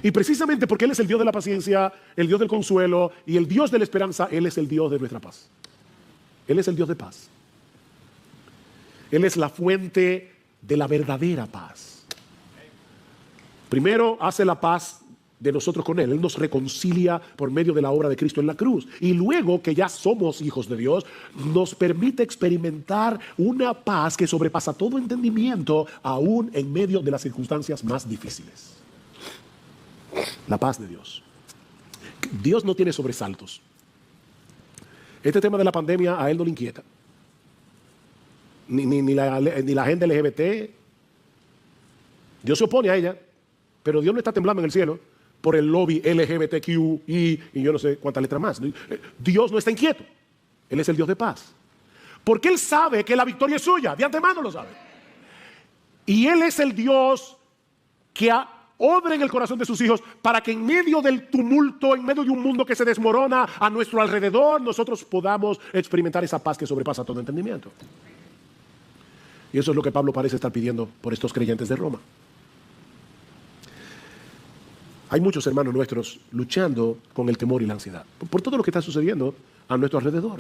Y precisamente porque Él es el Dios de la paciencia, el Dios del consuelo y el Dios de la esperanza, Él es el Dios de nuestra paz. Él es el Dios de paz. Él es la fuente de la verdadera paz. Primero hace la paz de nosotros con Él. Él nos reconcilia por medio de la obra de Cristo en la cruz. Y luego que ya somos hijos de Dios, nos permite experimentar una paz que sobrepasa todo entendimiento, aún en medio de las circunstancias más difíciles. La paz de Dios. Dios no tiene sobresaltos. Este tema de la pandemia a Él no le inquieta. Ni la agenda LGBT. Dios se opone a ella, pero Dios no está temblando en el cielo por el lobby LGBTQI y yo no sé cuántas letras más. Dios no está inquieto. Él es el Dios de paz. Porque Él sabe que la victoria es suya. De antemano lo sabe. Y Él es el Dios que obra en el corazón de sus hijos para que en medio del tumulto, en medio de un mundo que se desmorona a nuestro alrededor, nosotros podamos experimentar esa paz que sobrepasa todo entendimiento. Y eso es lo que Pablo parece estar pidiendo por estos creyentes de Roma. Hay muchos hermanos nuestros luchando con el temor y la ansiedad por todo lo que está sucediendo a nuestro alrededor.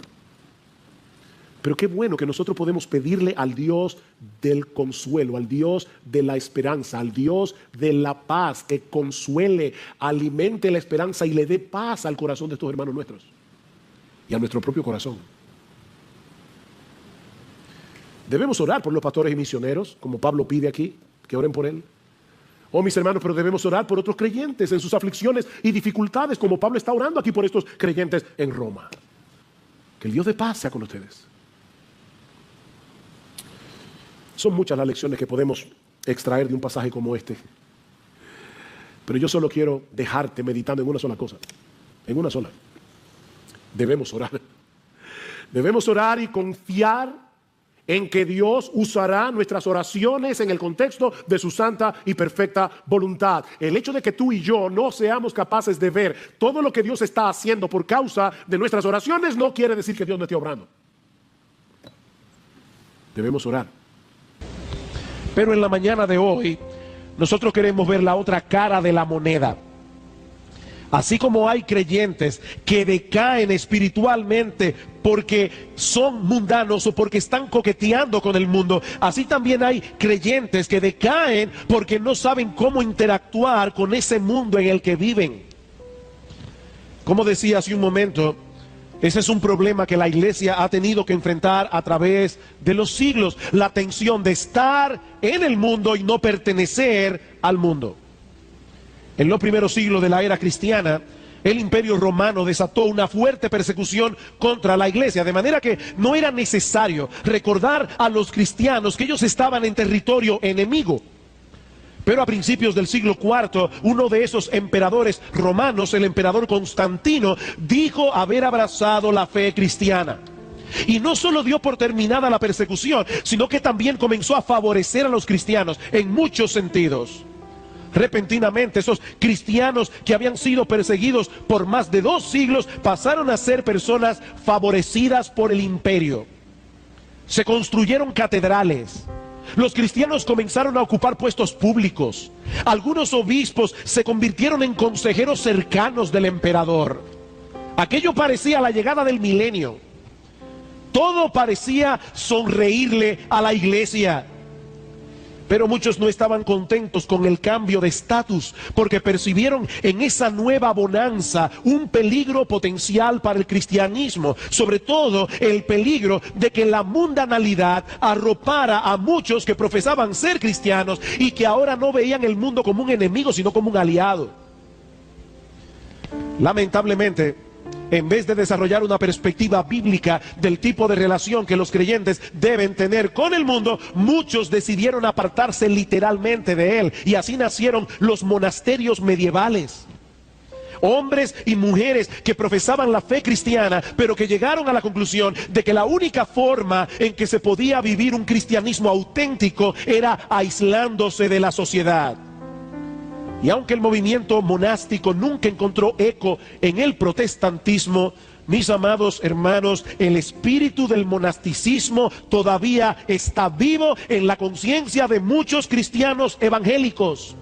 Pero qué bueno que nosotros podemos pedirle al Dios del consuelo, al Dios de la esperanza, al Dios de la paz, que consuele, alimente la esperanza y le dé paz al corazón de estos hermanos nuestros y a nuestro propio corazón. Debemos orar por los pastores y misioneros, como Pablo pide aquí, que oren por él. Oh, mis hermanos, pero debemos orar por otros creyentes en sus aflicciones y dificultades, como Pablo está orando aquí por estos creyentes en Roma. Que el Dios de paz sea con ustedes. Son muchas las lecciones que podemos extraer de un pasaje como este. Pero yo solo quiero dejarte meditando en una sola cosa. En una sola. Debemos orar. Debemos orar y confiar en que Dios usará nuestras oraciones en el contexto de su santa y perfecta voluntad. El hecho de que tú y yo no seamos capaces de ver todo lo que Dios está haciendo por causa de nuestras oraciones no quiere decir que Dios no esté obrando. Debemos orar. Pero en la mañana de hoy, nosotros queremos ver la otra cara de la moneda. Así como hay creyentes que decaen espiritualmente porque son mundanos o porque están coqueteando con el mundo, así también hay creyentes que decaen porque no saben cómo interactuar con ese mundo en el que viven. Como decía hace un momento, ese es un problema que la iglesia ha tenido que enfrentar a través de los siglos, la tensión de estar en el mundo y no pertenecer al mundo. En los primeros siglos de la era cristiana, el Imperio Romano desató una fuerte persecución contra la iglesia, de manera que no era necesario recordar a los cristianos que ellos estaban en territorio enemigo. Pero a principios del siglo IV, uno de esos emperadores romanos, el emperador Constantino, dijo haber abrazado la fe cristiana. Y no solo dio por terminada la persecución, sino que también comenzó a favorecer a los cristianos en muchos sentidos. Repentinamente, esos cristianos que habían sido perseguidos por más de 2 siglos pasaron a ser personas favorecidas por el imperio. Se construyeron catedrales. Los cristianos comenzaron a ocupar puestos públicos. Algunos obispos se convirtieron en consejeros cercanos del emperador. Aquello parecía la llegada del milenio. Todo parecía sonreírle a la iglesia. Pero muchos no estaban contentos con el cambio de estatus, porque percibieron en esa nueva bonanza un peligro potencial para el cristianismo, sobre todo el peligro de que la mundanalidad arropara a muchos que profesaban ser cristianos y que ahora no veían el mundo como un enemigo, sino como un aliado. Lamentablemente, en vez de desarrollar una perspectiva bíblica del tipo de relación que los creyentes deben tener con el mundo, muchos decidieron apartarse literalmente de él, y así nacieron los monasterios medievales. Hombres y mujeres que profesaban la fe cristiana, pero que llegaron a la conclusión de que la única forma en que se podía vivir un cristianismo auténtico era aislándose de la sociedad. Y aunque el movimiento monástico nunca encontró eco en el protestantismo, mis amados hermanos, el espíritu del monasticismo todavía está vivo en la conciencia de muchos cristianos evangélicos.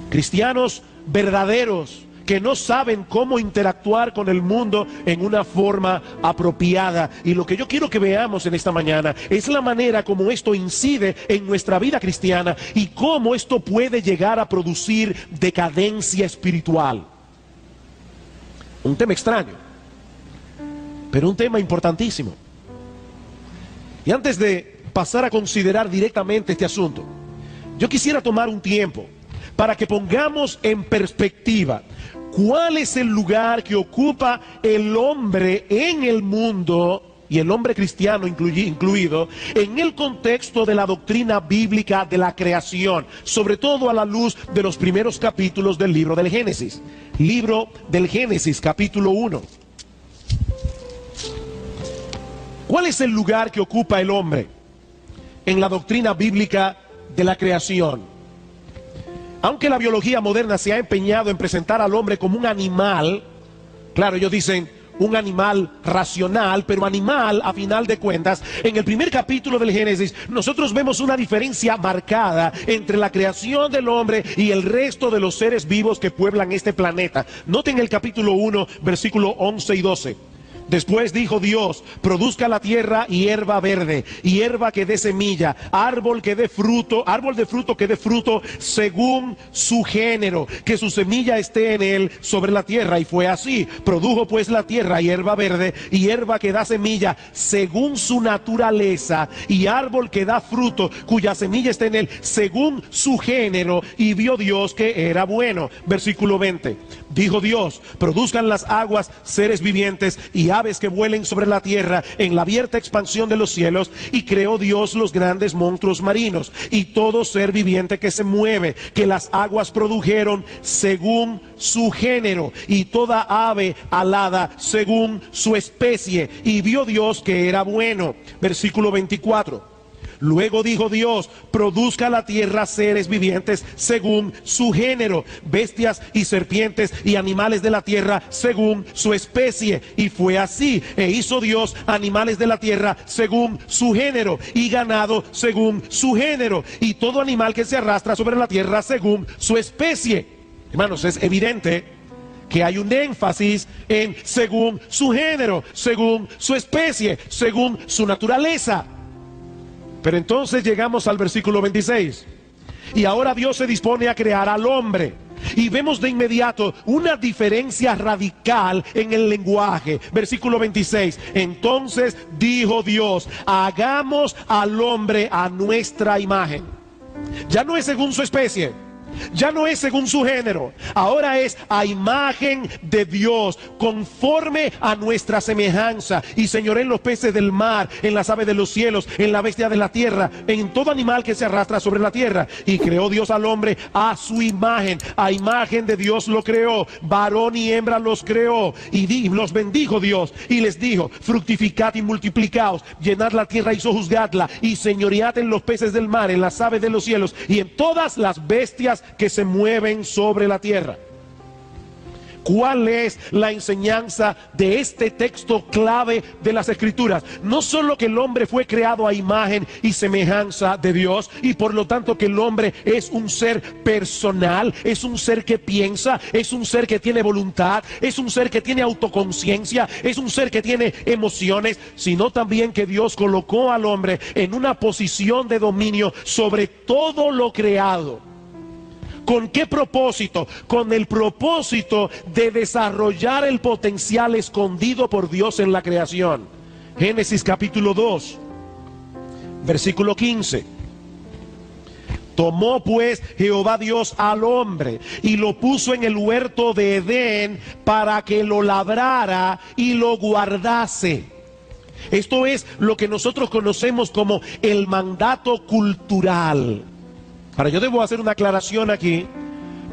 Cristianos verdaderos que no saben cómo interactuar con el mundo en una forma apropiada. Y lo que yo quiero que veamos en esta mañana es la manera como esto incide en nuestra vida cristiana y cómo esto puede llegar a producir decadencia espiritual. Un tema extraño, pero un tema importantísimo. Y antes de pasar a considerar directamente este asunto, yo quisiera tomar un tiempo para que pongamos en perspectiva cuál es el lugar que ocupa el hombre en el mundo, y el hombre cristiano incluido, en el contexto de la doctrina bíblica de la creación, sobre todo a la luz de los primeros capítulos del libro del Génesis. Libro del Génesis, capítulo 1. ¿Cuál es el lugar que ocupa el hombre en la doctrina bíblica de la creación? Aunque la biología moderna se ha empeñado en presentar al hombre como un animal, claro, ellos dicen un animal racional, pero animal a final de cuentas, en el primer capítulo del Génesis nosotros vemos una diferencia marcada entre la creación del hombre y el resto de los seres vivos que pueblan este planeta. Noten el capítulo 1, versículo 11 y 12. Después dijo Dios: produzca la tierra hierba verde, hierba que dé semilla, árbol que dé fruto, árbol de fruto que dé fruto según su género, que su semilla esté en él sobre la tierra. Y fue así. Produjo pues la tierra hierba verde, hierba que da semilla según su naturaleza, y árbol que da fruto cuya semilla esté en él según su género. Y vio Dios que era bueno. Versículo 20. Dijo Dios: produzcan las aguas seres vivientes y aves que vuelen sobre la tierra en la abierta expansión de los cielos. Y creó Dios los grandes monstruos marinos y todo ser viviente que se mueve, que las aguas produjeron según su género, y toda ave alada según su especie. Y vio Dios que era bueno. Versículo 24. Luego dijo Dios: produzca la tierra seres vivientes según su género, bestias y serpientes y animales de la tierra según su especie. Y fue así. E hizo Dios animales de la tierra según su género, y ganado según su género, y todo animal que se arrastra sobre la tierra según su especie. Hermanos, es evidente que hay un énfasis en según su género, según su especie, según su naturaleza. Pero entonces llegamos al versículo 26. Y ahora Dios se dispone a crear al hombre. Y vemos de inmediato una diferencia radical en el lenguaje. Versículo 26. Entonces dijo Dios: hagamos al hombre a nuestra imagen. Ya no es según su especie, ya no es según su género, ahora es a imagen de Dios, conforme a nuestra semejanza, y señoré en los peces del mar, en las aves de los cielos, en la bestia de la tierra, en todo animal que se arrastra sobre la tierra. Y creó Dios al hombre a su imagen, a imagen de Dios lo creó, varón y hembra los creó. Y los bendijo Dios y les dijo: fructificad y multiplicaos, llenad la tierra y sojuzgadla, y señoread en los peces del mar, en las aves de los cielos, y en todas las bestias que se mueven sobre la tierra. ¿Cuál es la enseñanza de este texto clave de las Escrituras? No solo que el hombre fue creado a imagen y semejanza de Dios, y por lo tanto que el hombre es un ser personal, es un ser que piensa, es un ser que tiene voluntad, es un ser que tiene autoconciencia, es un ser que tiene emociones, sino también que Dios colocó al hombre en una posición de dominio sobre todo lo creado. ¿Con qué propósito? Con el propósito de desarrollar el potencial escondido por Dios en la creación. Génesis capítulo 2, versículo 15. Tomó pues Jehová Dios al hombre y lo puso en el huerto de Edén para que lo labrara y lo guardase. Esto es lo que nosotros conocemos como el mandato cultural. Ahora, yo debo hacer una aclaración aquí,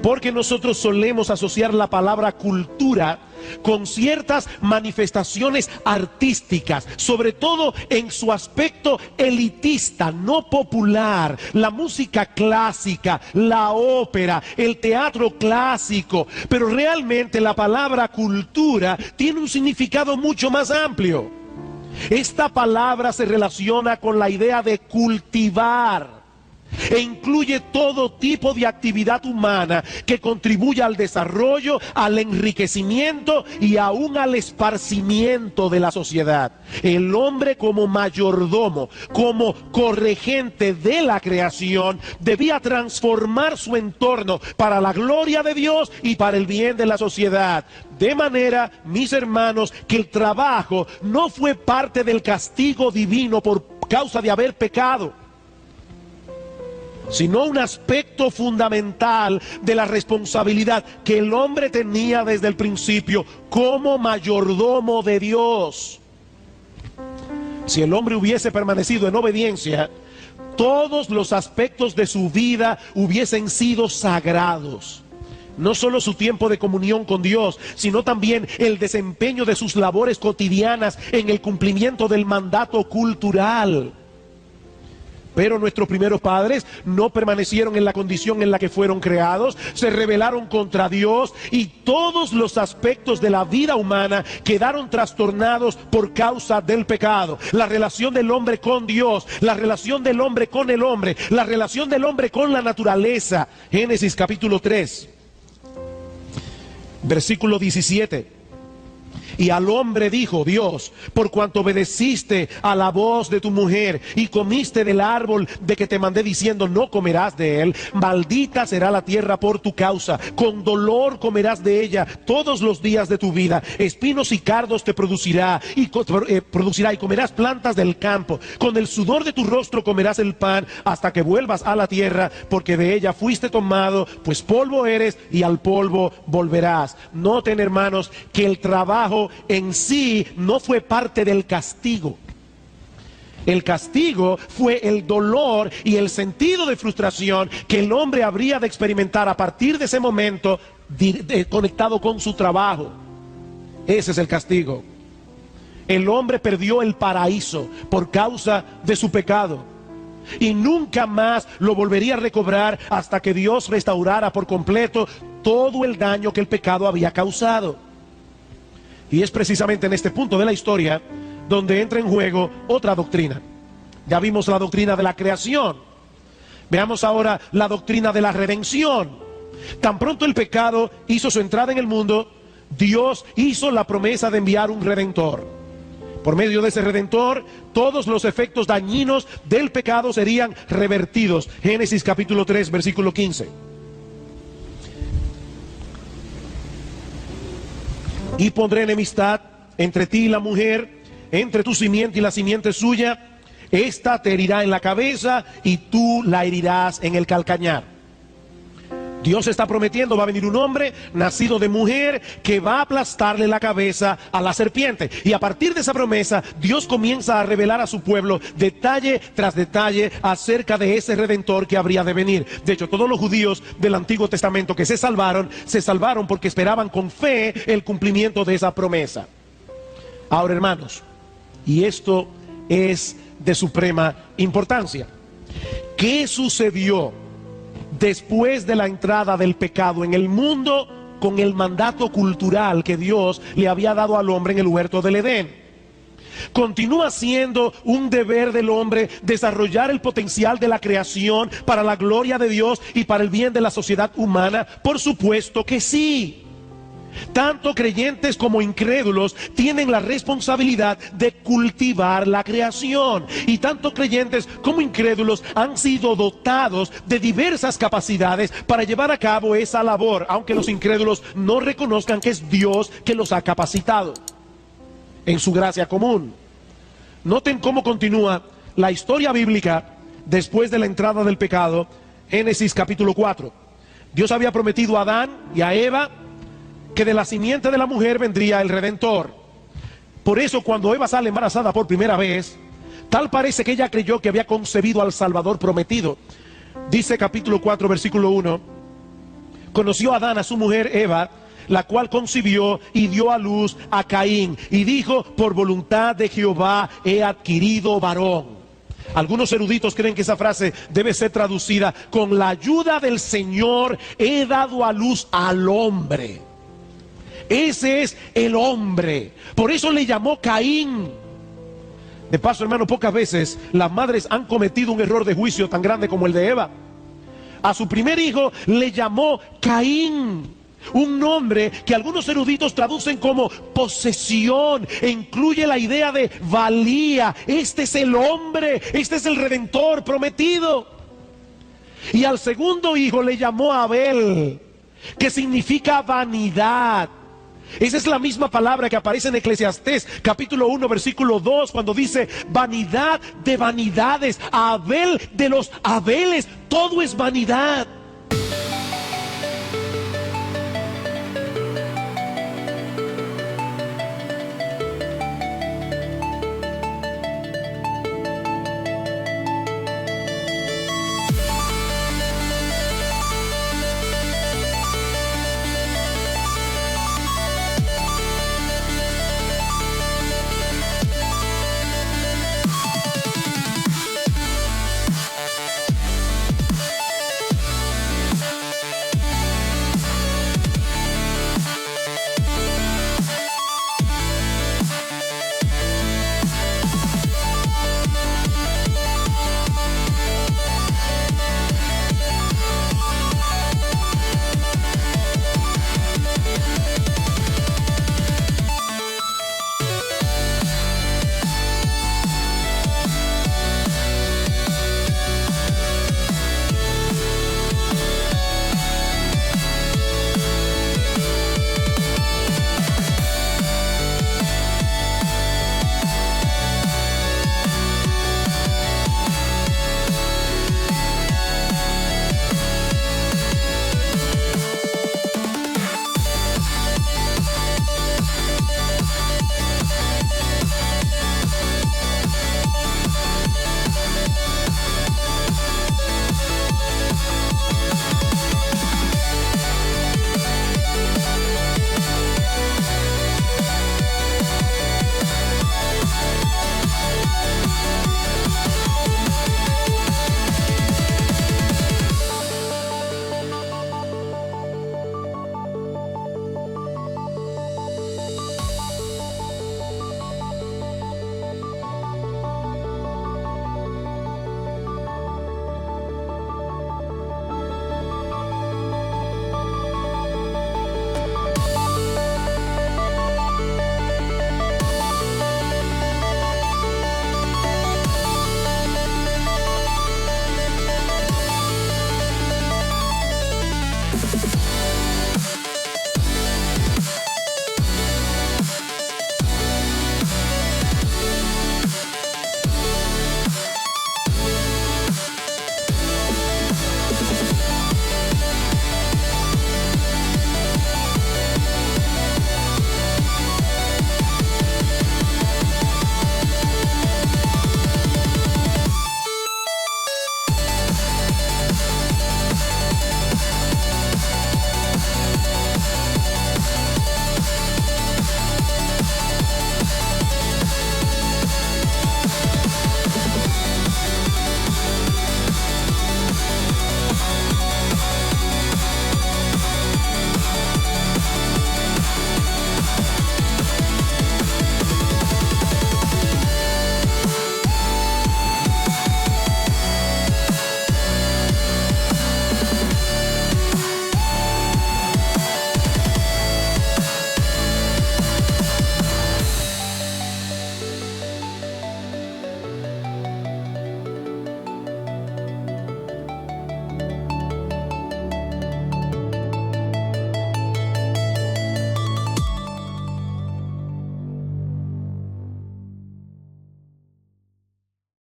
porque nosotros solemos asociar la palabra cultura con ciertas manifestaciones artísticas, sobre todo en su aspecto elitista, no popular, la música clásica, la ópera, el teatro clásico, pero realmente la palabra cultura tiene un significado mucho más amplio. Esta palabra se relaciona con la idea de cultivar e incluye todo tipo de actividad humana que contribuya al desarrollo, al enriquecimiento y aún al esparcimiento de la sociedad. El hombre, como mayordomo, como corregente de la creación, debía transformar su entorno para la gloria de Dios y para el bien de la sociedad. De manera, mis hermanos, que el trabajo no fue parte del castigo divino por causa de haber pecado, sino un aspecto fundamental de la responsabilidad que el hombre tenía desde el principio como mayordomo de Dios. Si el hombre hubiese permanecido en obediencia, todos los aspectos de su vida hubiesen sido sagrados. No solo su tiempo de comunión con Dios, sino también el desempeño de sus labores cotidianas en el cumplimiento del mandato cultural. Pero nuestros primeros padres no permanecieron en la condición en la que fueron creados, se rebelaron contra Dios y todos los aspectos de la vida humana quedaron trastornados por causa del pecado. La relación del hombre con Dios, la relación del hombre con el hombre, la relación del hombre con la naturaleza. Génesis capítulo 3, versículo 17. Y al hombre dijo Dios: por cuanto obedeciste a la voz de tu mujer y comiste del árbol de que te mandé diciendo no comerás de él, maldita será la tierra por tu causa, con dolor comerás de ella todos los días de tu vida, espinos y cardos te producirá y comerás plantas del campo, con el sudor de tu rostro comerás el pan hasta que vuelvas a la tierra, porque de ella fuiste tomado, pues polvo eres y al polvo volverás. Noten, hermanos, que el trabajo en sí no fue parte del castigo. El castigo fue el dolor y el sentido de frustración que el hombre habría de experimentar a partir de ese momento conectado con su trabajo. Ese es el castigo. El hombre perdió el paraíso por causa de su pecado y nunca más lo volvería a recobrar hasta que Dios restaurara por completo todo el daño que el pecado había causado. Y es precisamente en este punto de la historia donde entra en juego otra doctrina. Ya vimos la doctrina de la creación. Veamos ahora la doctrina de la redención. Tan pronto el pecado hizo su entrada en el mundo, Dios hizo la promesa de enviar un redentor. Por medio de ese redentor, todos los efectos dañinos del pecado serían revertidos. Génesis capítulo 3, versículo 15. Y pondré enemistad entre ti y la mujer, entre tu simiente y la simiente suya. Esta te herirá en la cabeza y tú la herirás en el calcañar. Dios está prometiendo: va a venir un hombre nacido de mujer que va a aplastarle la cabeza a la serpiente. Y a partir de esa promesa, Dios comienza a revelar a su pueblo detalle tras detalle acerca de ese redentor que habría de venir. De hecho, todos los judíos del Antiguo Testamento que se salvaron porque esperaban con fe el cumplimiento de esa promesa. Ahora, hermanos, y esto es de suprema importancia, ¿qué sucedió después de la entrada del pecado en el mundo con el mandato cultural que Dios le había dado al hombre en el huerto del Edén? ¿Continúa siendo un deber del hombre desarrollar el potencial de la creación para la gloria de Dios y para el bien de la sociedad humana? Por supuesto que sí. Tanto creyentes como incrédulos tienen la responsabilidad de cultivar la creación, y tanto creyentes como incrédulos han sido dotados de diversas capacidades para llevar a cabo esa labor, aunque los incrédulos no reconozcan que es Dios que los ha capacitado en su gracia común. Noten cómo continúa la historia bíblica después de la entrada del pecado. Génesis capítulo 4. Dios había prometido a Adán y a Eva que de la simiente de la mujer vendría el Redentor. Por eso, cuando Eva sale embarazada por primera vez, tal parece que ella creyó que había concebido al Salvador prometido. Dice capítulo 4, versículo 1: conoció Adán a su mujer Eva, la cual concibió y dio a luz a Caín. Y dijo, por voluntad de Jehová he adquirido varón. Algunos eruditos creen que esa frase debe ser traducida, con la ayuda del Señor he dado a luz al hombre. Ese es el hombre. Por eso le llamó Caín. De paso, hermano, pocas veces las madres han cometido un error de juicio tan grande como el de Eva. A su primer hijo le llamó Caín, un nombre que algunos eruditos traducen como posesión, e incluye la idea de valía. Este es el hombre, este es el redentor prometido. Y al segundo hijo le llamó Abel, que significa vanidad. Esa es la misma palabra que aparece en Eclesiastés capítulo 1 versículo 2, cuando dice vanidad de vanidades, Abel de los Abeles, todo es vanidad.